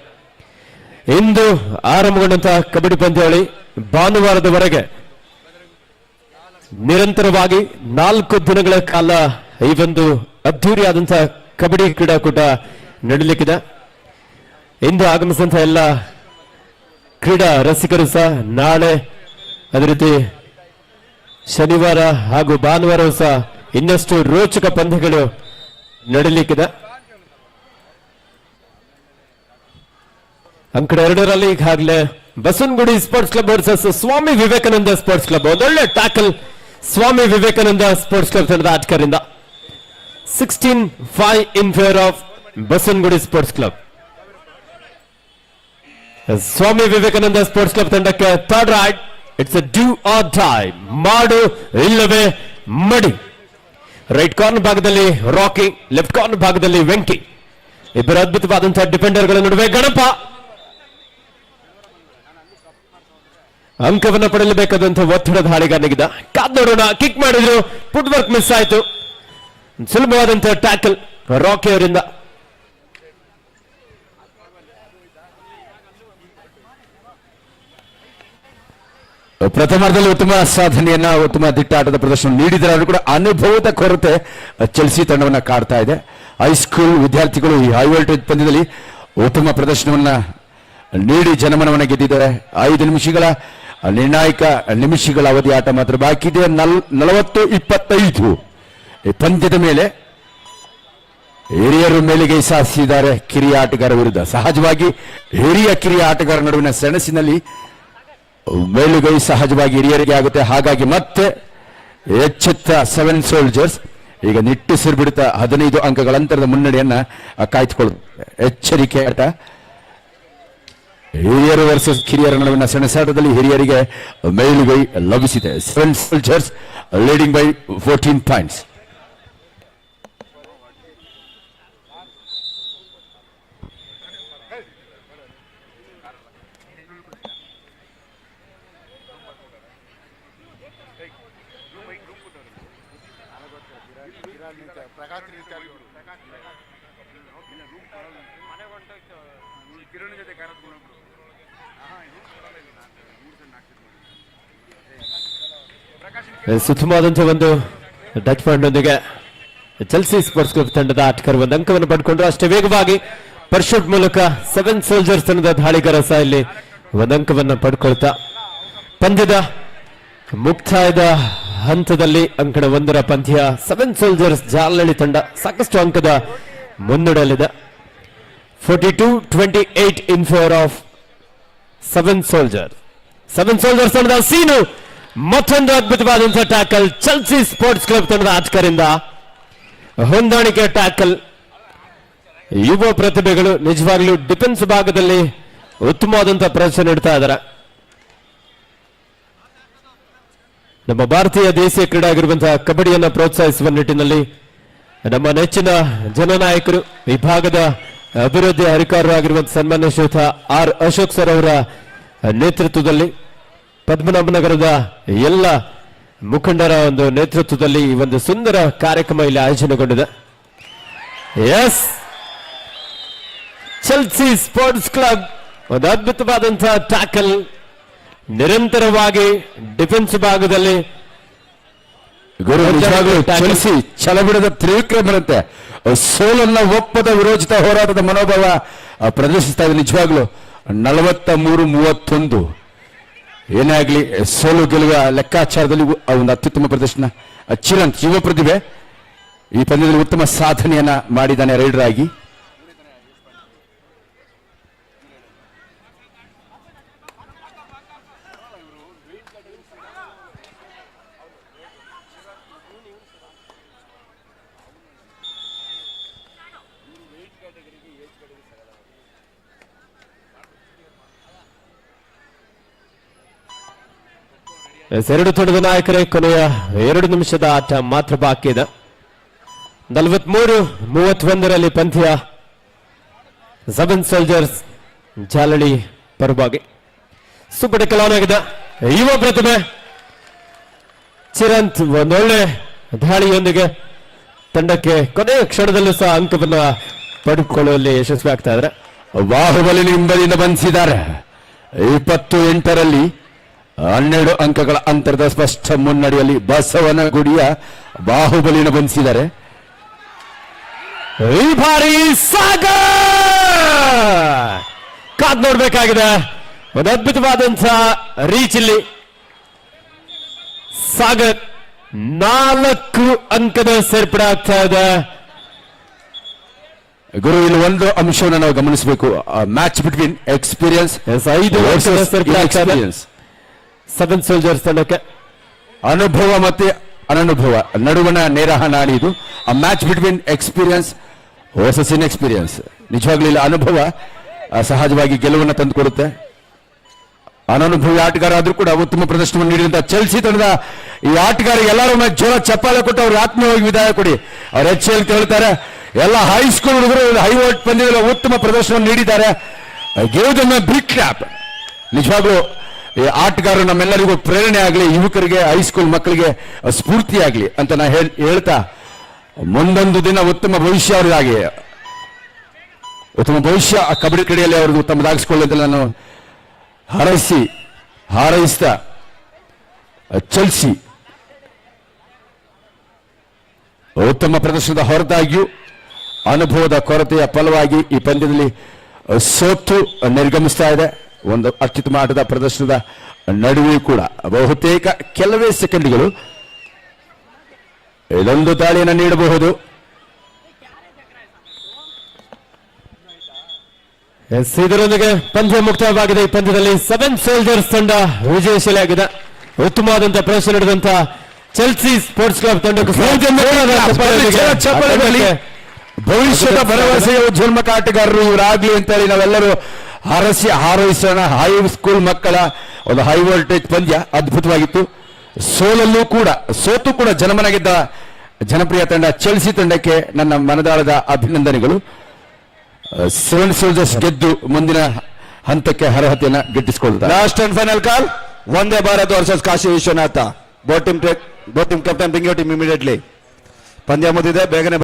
ಇಂದು ಆರಂಭಗೊಂಡಂತಹ ಕಬಡ್ಡಿ ಪಂದ್ಯಾವಳಿ ಭಾನುವಾರದವರೆಗೆ ನಿರಂತರವಾಗಿ 4 ದಿನಗಳ ಕಾಲ ಈ ಒಂದು ಅದ್ದೂರಿಯಾದಂತಹ ಕಬಡ್ಡಿ ಕ್ರೀಡಾಕೂಟ ನಡೆಯಲಿಕ್ಕಿದೆ. ಇಂದು ಆಗಮಿಸಿದಂತಹ ಎಲ್ಲ ಕ್ರೀಡಾ ರಸಿಕರು ಸಹ ನಾಳೆ ಅದೇ ರೀತಿ ಶನಿವಾರ ಹಾಗೂ ಭಾನುವಾರವೂ ಸಹ ಇನ್ನಷ್ಟು ರೋಚಕ ಪಂದ್ಯಗಳು ನಡೆಯಲಿಕ್ಕಿದೆ. ಅಂಕಣ 2ರಲ್ಲಿ ಈಗಾಗಲೇ Basavanagudi sports club versus Swami Vivekananda sports club ಒಂದೊಳ್ಳೆ tackle Swami Vivekananda sports club ತಂಡದ ಆಟಗಾರರಿಂದ 16-5 in favour of Basavanagudi sports club. Swami Vivekananda sports club ತಂಡಕ್ಕೆ third raid. It's a do or die, ಮಾಡು ಇಲ್ಲವೇ ಮಡಿ. ರೈಟ್ ಕಾರ್ನರ್ ಭಾಗದಲ್ಲಿ ರಾಕಿ, ಲೆಫ್ಟ್ ಕಾರ್ನರ್ ಭಾಗದಲ್ಲಿ ವೆಂಕಿ, ಇಬ್ಬರು ಅದ್ಭುತವಾದಂತಹ ಡಿಫೆಂಡರ್ಗಳ ನಡುವೆ ಗಣಪ. ಅಂಕವನ್ನು ಪಡೆಯಲೇಬೇಕಾದಂತಹ ಒತ್ತಡದ ಹಾಳಿಗಾರನಿಗಿದ್ದ ಕಾದ್ ನೋಡೋಣ. ಕಿಕ್ ಮಾಡಿದ್ರು, ಫುಟ್ ವರ್ಕ್ ಮಿಸ್ ಆಯಿತು. ಸುಲಭವಾದಂತಹ ಟ್ಯಾಕಲ್ ರಾಕಿ ಅವರಿಂದ. ಪ್ರಥಮಾರ್ಧದಲ್ಲಿ ಉತ್ತಮ ಸಾಧನೆಯನ್ನ, ಉತ್ತಮ ದಿಟ್ಟಾಟದ ಪ್ರದರ್ಶನ ನೀಡಿದರೂ ಕೂಡ ಅನುಭವದ ಕೊರತೆ ಚೆಲ್ಸಿ ತಂಡವನ್ನ ಕಾಡ್ತಾ ಇದೆ. ಹೈಸ್ಕೂಲ್ ವಿದ್ಯಾರ್ಥಿಗಳು ಈ ಹೈ ವೋಲ್ಟೇಜ್ ಪಂದ್ಯದಲ್ಲಿ ಉತ್ತಮ ಪ್ರದರ್ಶನವನ್ನ ನೀಡಿ ಜನಮನವನ್ನ ಗೆದ್ದಿದ್ದಾರೆ. 5 ನಿಮಿಷಗಳ ನಿರ್ಣಾಯಕ ನಿಮಿಷಗಳ ಅವಧಿ ಆಟ ಮಾತ್ರ ಬಾಕಿ ಇದೆ. 40-25 ಈ ಪಂದ್ಯದ ಮೇಲೆ ಹಿರಿಯರು ಮೇಲಿಗೆ ಸಾಧಿಸಿದ್ದಾರೆ ಕಿರಿಯ ಆಟಗಾರ ವಿರುದ್ಧ. ಸಹಜವಾಗಿ ಹಿರಿಯ ಕಿರಿಯ ಆಟಗಾರ ನಡುವಿನ ಸೆಣಸಿನಲ್ಲಿ ಮೇಲುಗೈ ಸಹಜವಾಗಿ ಹಿರಿಯರಿಗೆ ಆಗುತ್ತೆ. ಹಾಗಾಗಿ ಮತ್ತೆ ಎಚ್ಚೆತ್ತ 7 ಸೋಲ್ಜರ್ಸ್ ಈಗ ನಿಟ್ಟುಸಿರು ಬಿಡುತ್ತಾ 15 ಅಂಕಗಳ ಅಂತರದ ಮುನ್ನಡೆಯನ್ನ ಕಾಯ್ದುಕೊಳ್ಳುತ್ತೆ. ಎಚ್ಚರಿಕೆ ಆಟ. ಹಿರಿಯರು ವರ್ಸಸ್ ಕಿರಿಯರ ನಡುವಿನ ಸೆಣಸಾಟದಲ್ಲಿ ಹಿರಿಯರಿಗೆ ಮೇಲುಗೈ ಲಭಿಸಿದೆ. 7 ಸೋಲ್ಜರ್ಸ್ ಲೀಡಿಂಗ್ ಬೈ 14 ಪಾಯಿಂಟ್ಸ್. ಸುತ್ತಮುತ್ತದಂತಹ ಒಂದು ಟಚ್ ಪಾಯಿಂಟ್ ಒಂದಿಗೆ ಚೆಲ್ಸಿ ಸ್ಪೋರ್ಟ್ಸ್ ಕ್ಲಬ್ ತಂಡದ ಆಟಗಾರ ಒಂದು ಅಂಕವನ್ನು ಪಡ್ಕೊಂಡ್ರು. ಅಷ್ಟೇ ವೇಗವಾಗಿ ಪರ್ಶೂಟ್ ಮೂಲಕ 7 ಸೋಲ್ಜರ್ಸ್ ತಂಡದ ದಾಳಿಗಾರ ಸಹ ಇಲ್ಲಿ ಒಂದು ಅಂಕವನ್ನು ಪಡ್ಕೊಳ್ತಾ ಪಂದ್ಯದ ಮುಕ್ತಾಯದ ಹಂತದಲ್ಲಿ ಅಂಕಣ 1ರ ಪಂದ್ಯ 7 ಸೋಲ್ಜರ್ಸ್ ಜಾಲಹಳ್ಳಿ ತಂಡ ಸಾಕಷ್ಟು ಅಂಕದ ಮುನ್ನಡೆಯಲ್ಲಿದೆ. 42-28 ಇನ್ ಫೇವರ್ ಆಫ್ 7 ಸೋಲ್ಜರ್ಸ್. 7 ಸೋಲ್ಜರ್ಸ್ ತಂಡದ ಸೀನು ಮತ್ತೊಂದು ಅದ್ಭುತವಾದಂತಹ ಟ್ಯಾಕಲ್ ಚೆಲ್ಸಿ ಸ್ಪೋರ್ಟ್ಸ್ ಕ್ಲಬ್ ತಂಡದ ಆಟಗಾರರಿಂದ ಹೊಂದಾಣಿಕೆ ಟ್ಯಾಕಲ್. ಯುವ ಪ್ರತಿಭೆಗಳು ನಿಜವಾಗ್ಲೂ ಡಿಫೆನ್ಸ್ ಭಾಗದಲ್ಲಿ ಉತ್ತಮವಾದಂತಹ ಪ್ರದರ್ಶನ ನೀಡ್ತಾ ಇದ್ದಾರೆ. ನಮ್ಮ ಭಾರತೀಯ ದೇಶೀಯ ಕ್ರೀಡೆ ಆಗಿರುವಂತಹ ಕಬಡ್ಡಿಯನ್ನು ಪ್ರೋತ್ಸಾಹಿಸುವ ನಿಟ್ಟಿನಲ್ಲಿ ನಮ್ಮ ನೆಚ್ಚಿನ ಜನನಾಯಕರು, ವಿಭಾಗದ ಅಭಿವೃದ್ಧಿ ಅಧಿಕಾರರು ಆಗಿರುವಂತಹ ಸನ್ಮಾನ್ಯ ಶ್ರೀಯುತ ಆರ್ ಅಶೋಕ್ ಸರ್ ಅವರ ನೇತೃತ್ವದಲ್ಲಿ ಪದ್ಮನಾಭನಗರದ ಎಲ್ಲ ಮುಖಂಡರ ಒಂದು ನೇತೃತ್ವದಲ್ಲಿ ಈ ಒಂದು ಸುಂದರ ಕಾರ್ಯಕ್ರಮ ಇಲ್ಲಿ ಆಯೋಜನೆಗೊಂಡಿದೆ. ಎಸ್, ಚೆಲ್ಸಿ ಸ್ಪೋರ್ಟ್ಸ್ ಕ್ಲಬ್ ಒಂದು ಅದ್ಭುತವಾದಂತಹ ಟ್ಯಾಕಲ್, ನಿರಂತರವಾಗಿ ಡಿಫೆನ್ಸ್ ಭಾಗದಲ್ಲಿ ಚೆಲ್ಸಿ ಛಲಬಿಡದ ತ್ರಿವಿಕ್ರಮರಂತೆ ಸೋಲನ್ನ ಒಪ್ಪದ ವಿರೋಚಿತ ಹೋರಾಟದ ಮನೋಭಾವ ಪ್ರದರ್ಶಿಸ್ತಾ ಇದೆ. ನಿಜವಾಗ್ಲು 43-31 ಏನೇ ಆಗಲಿ ಸೋಲು ಗೆಲುವ ಲೆಕ್ಕಾಚಾರದಲ್ಲಿ ಒಂದು ಅತ್ಯುತ್ತಮ ಪ್ರದರ್ಶನ. ಚಿರಂತ್ ಯುವ ಪ್ರತಿಭೆ ಈ ಪಂದ್ಯದಲ್ಲಿ ಉತ್ತಮ ಸಾಧನೆಯನ್ನ ಮಾಡಿದ್ದಾನೆ ರೈಡರ್ ಆಗಿ. ಎರಡು ತಂಡದ ನಾಯಕರೇ ಕೊನೆಯ 2 ನಿಮಿಷದ ಆಟ ಮಾತ್ರ ಬಾಕಿ ಇದೆ. 43-31ರಲ್ಲಿ ಪಂದ್ಯ 7 ಸೋಲ್ಜರ್ಸ್ ಜಾಲಹಳ್ಳಿ ಪರವಾಗಿ. ಸೂಪರ್ ಟೆಕಲ್ ಆಗಿದೆ ಯುವ ಪ್ರತಿಭೆ ಚಿರಂತ್ ಒಂದೊಳ್ಳೆ ದಾಳಿಯೊಂದಿಗೆ ತಂಡಕ್ಕೆ ಕೊನೆಯ ಕ್ಷಣದಲ್ಲೂ ಸಹ ಅಂಕವನ್ನ ಪಡೆದುಕೊಳ್ಳುವಲ್ಲಿ ಯಶಸ್ವಿ ಆಗ್ತಾ ಇದ್ದಾರೆ. ಬಾಹುಬಲಿ ಹಿಂಬದಿಯಿಂದ ಬಂಧಿಸಿದ್ದಾರೆ. 28ರಲ್ಲಿ 12 ಅಂಕಗಳ ಅಂತರದ ಸ್ಪಷ್ಟ ಮುನ್ನಡೆಯಲ್ಲಿ ಬಸವನಗುಡಿಯ ಬಾಹುಬಲಿನ ಬಂಧಿಸಿದ್ದಾರೆ. ಈ ಬಾರಿ ಸಾಗರ್ ಕಾದ್ ನೋಡ್ಬೇಕಾಗಿದೆ. ಒಂದು ಅದ್ಭುತವಾದಂತಹ ರೀಚ್ ಇಲ್ಲಿ. ಸಾಗರ್ 4 ಅಂಕದ ಸೇರ್ಪಡೆ ಆಗ್ತಾ ಇದೆ. ಗುರು, ಇಲ್ಲಿ ಒಂದು ಅಂಶವನ್ನು ನಾವು ಗಮನಿಸಬೇಕು. ಮ್ಯಾಚ್ ಬಿಟ್ವೀನ್ ಎಕ್ಸ್ಪೀರಿಯನ್ಸ್ 5 ಅಂಕದ ಸೇರ್ಪಡೆ ಆಗ್ತಾ ಇದೆ. 7 ಸೋಲ್ಜರ್ಸ್ ತಂಡಕ್ಕೆ ಅನುಭವ ಮತ್ತೆ ಅನನುಭವ ನಡುವಣ ನೇರ ಹಣಾಡಿ ಇದು. ಆ ಮ್ಯಾಚ್ ಬಿಟ್ವೀನ್ ಎಕ್ಸ್ಪೀರಿಯನ್ಸ್ ವರ್ಸಸ್ ಇನ್ ಎಕ್ಸ್ಪೀರಿಯನ್ಸ್. ನಿಜವಾಗ್ಲೂ ಇಲ್ಲಿ ಅನುಭವ ಸಹಜವಾಗಿ ಗೆಲುವನ್ನು ತಂದುಕೊಡುತ್ತೆ. ಅನನುಭವಿ ಆಟಗಾರ ಆದ್ರೂ ಕೂಡ ಉತ್ತಮ ಪ್ರದರ್ಶನವನ್ನು ನೀಡಿದಂತ ಚೆಲ್ಸಿ ತಂಡದ ಈ ಆಟಗಾರರಿಗೆ ಎಲ್ಲರೂ ಜೋರ ಚಪ್ಪಾಳೆ ಕೊಟ್ಟು ಅವ್ರಿಗೆ ಆತ್ಮೀಯವಾಗಿ ವಿದಾಯ ಕೊಡಿ. ಅವ್ರು ಹೆಚ್ಚು ಅಂತ ಹೇಳ್ತಾರೆ. ಎಲ್ಲ ಹೈಸ್ಕೂಲ್ ಹುಡುಗರು ಹೈವೋಲ್ಟ್ ಪಂದ್ಯದಲ್ಲಿ ಉತ್ತಮ ಪ್ರದರ್ಶನವನ್ನು ನೀಡಿದ್ದಾರೆ. Give them a big clap. ನಿಜವಾಗ್ಲೂ ಈ ಆಟಗಾರರು ನಮ್ಮೆಲ್ಲರಿಗೂ ಪ್ರೇರಣೆ ಆಗಲಿ, ಯುವಕರಿಗೆ ಹೈಸ್ಕೂಲ್ ಮಕ್ಕಳಿಗೆ ಸ್ಫೂರ್ತಿಯಾಗಲಿ ಅಂತ ನಾ ಹೇಳ್ತಾ ಮುಂದೊಂದು ದಿನ ಉತ್ತಮ ಭವಿಷ್ಯ ಅವರಿಗಾಗಿ, ಉತ್ತಮ ಭವಿಷ್ಯ ಕಬಡ್ಡಿ ಕ್ರೀಡೆಯಲ್ಲಿ ಅವ್ರಿಗೆ ತಮ್ಮದಾಗಿಸ್ಕೊಳ್ಳಿ ಅಂತ ನಾನು ಹಾರೈಸ್ತಾ ಚೆಲ್ಸಿ ಉತ್ತಮ ಪ್ರದರ್ಶನದ ಹೊರತಾಗಿಯೂ ಅನುಭವದ ಕೊರತೆಯ ಫಲವಾಗಿ ಈ ಪಂದ್ಯದಲ್ಲಿ ಸೋತು ನಿರ್ಗಮಿಸ್ತಾ ಇದೆ. ಒಂದು ಅತ್ಯುತ್ತಮ ಆಟದ ಪ್ರದರ್ಶನದ ನಡುವೆ ಕೂಡ ಬಹುತೇಕ ಕೆಲವೇ ಸೆಕೆಂಡ್ಗಳು ಇದೊಂದು ದಾಳಿಯನ್ನು ನೀಡಬಹುದು. ಇದರೊಂದಿಗೆ ಪಂದ್ಯ ಮುಕ್ತಾಯವಾಗಿದೆ. ಈ ಪಂದ್ಯದಲ್ಲಿ 7 ಸೋಲ್ಜರ್ಸ್ ತಂಡ ವಿಜಯಶೀಲಿಯಾಗಿದೆ. ಉತ್ತಮವಾದಂತಹ ಪ್ರದರ್ಶನ ನೀಡಿದಂತಹ ಚೆಲ್ಸಿ ಸ್ಪೋರ್ಟ್ಸ್ ಕ್ಲಬ್ ತಂಡಕ್ಕೂ ಭವಿಷ್ಯದ ಭರವಸೆಯ ಉಜ್ವಲ್ಮಕ ಆಟಗಾರರು ಇವರಾಗ್ಲಿ ಅಂತ ಹೇಳಿ ನಾವೆಲ್ಲರೂ ಹಾರೈಸೋಣ. ಹೈಸ್ಕೂಲ್ ಮಕ್ಕಳ ಒಂದು ಹೈ ವೋಲ್ಟೇಜ್ ಪಂದ್ಯ ಅದ್ಭುತವಾಗಿತ್ತು. ಸೋತು ಕೂಡ ಜನಮನಗಿದ್ದ ಜನಪ್ರಿಯ ತಂಡ ಚೆಲ್ಸಿ ತಂಡಕ್ಕೆ ನನ್ನ ಮನದಾಳದ ಅಭಿನಂದನೆಗಳು. 7 ಸೋಲ್ಜರ್ಸ್ ಗೆದ್ದು ಮುಂದಿನ ಹಂತಕ್ಕೆ ಅರ್ಹತೆಯನ್ನು ಗಿಟ್ಟಿಸಿಕೊಳ್ಳುತ್ತಾರೆ. Last and final call, Vande Bharat versus Kashi Vishwanath. Both team captain bring your team immediately. ಪಂದ್ಯ ಮುಗಿದಿದೆ, ಬೇಗನೆ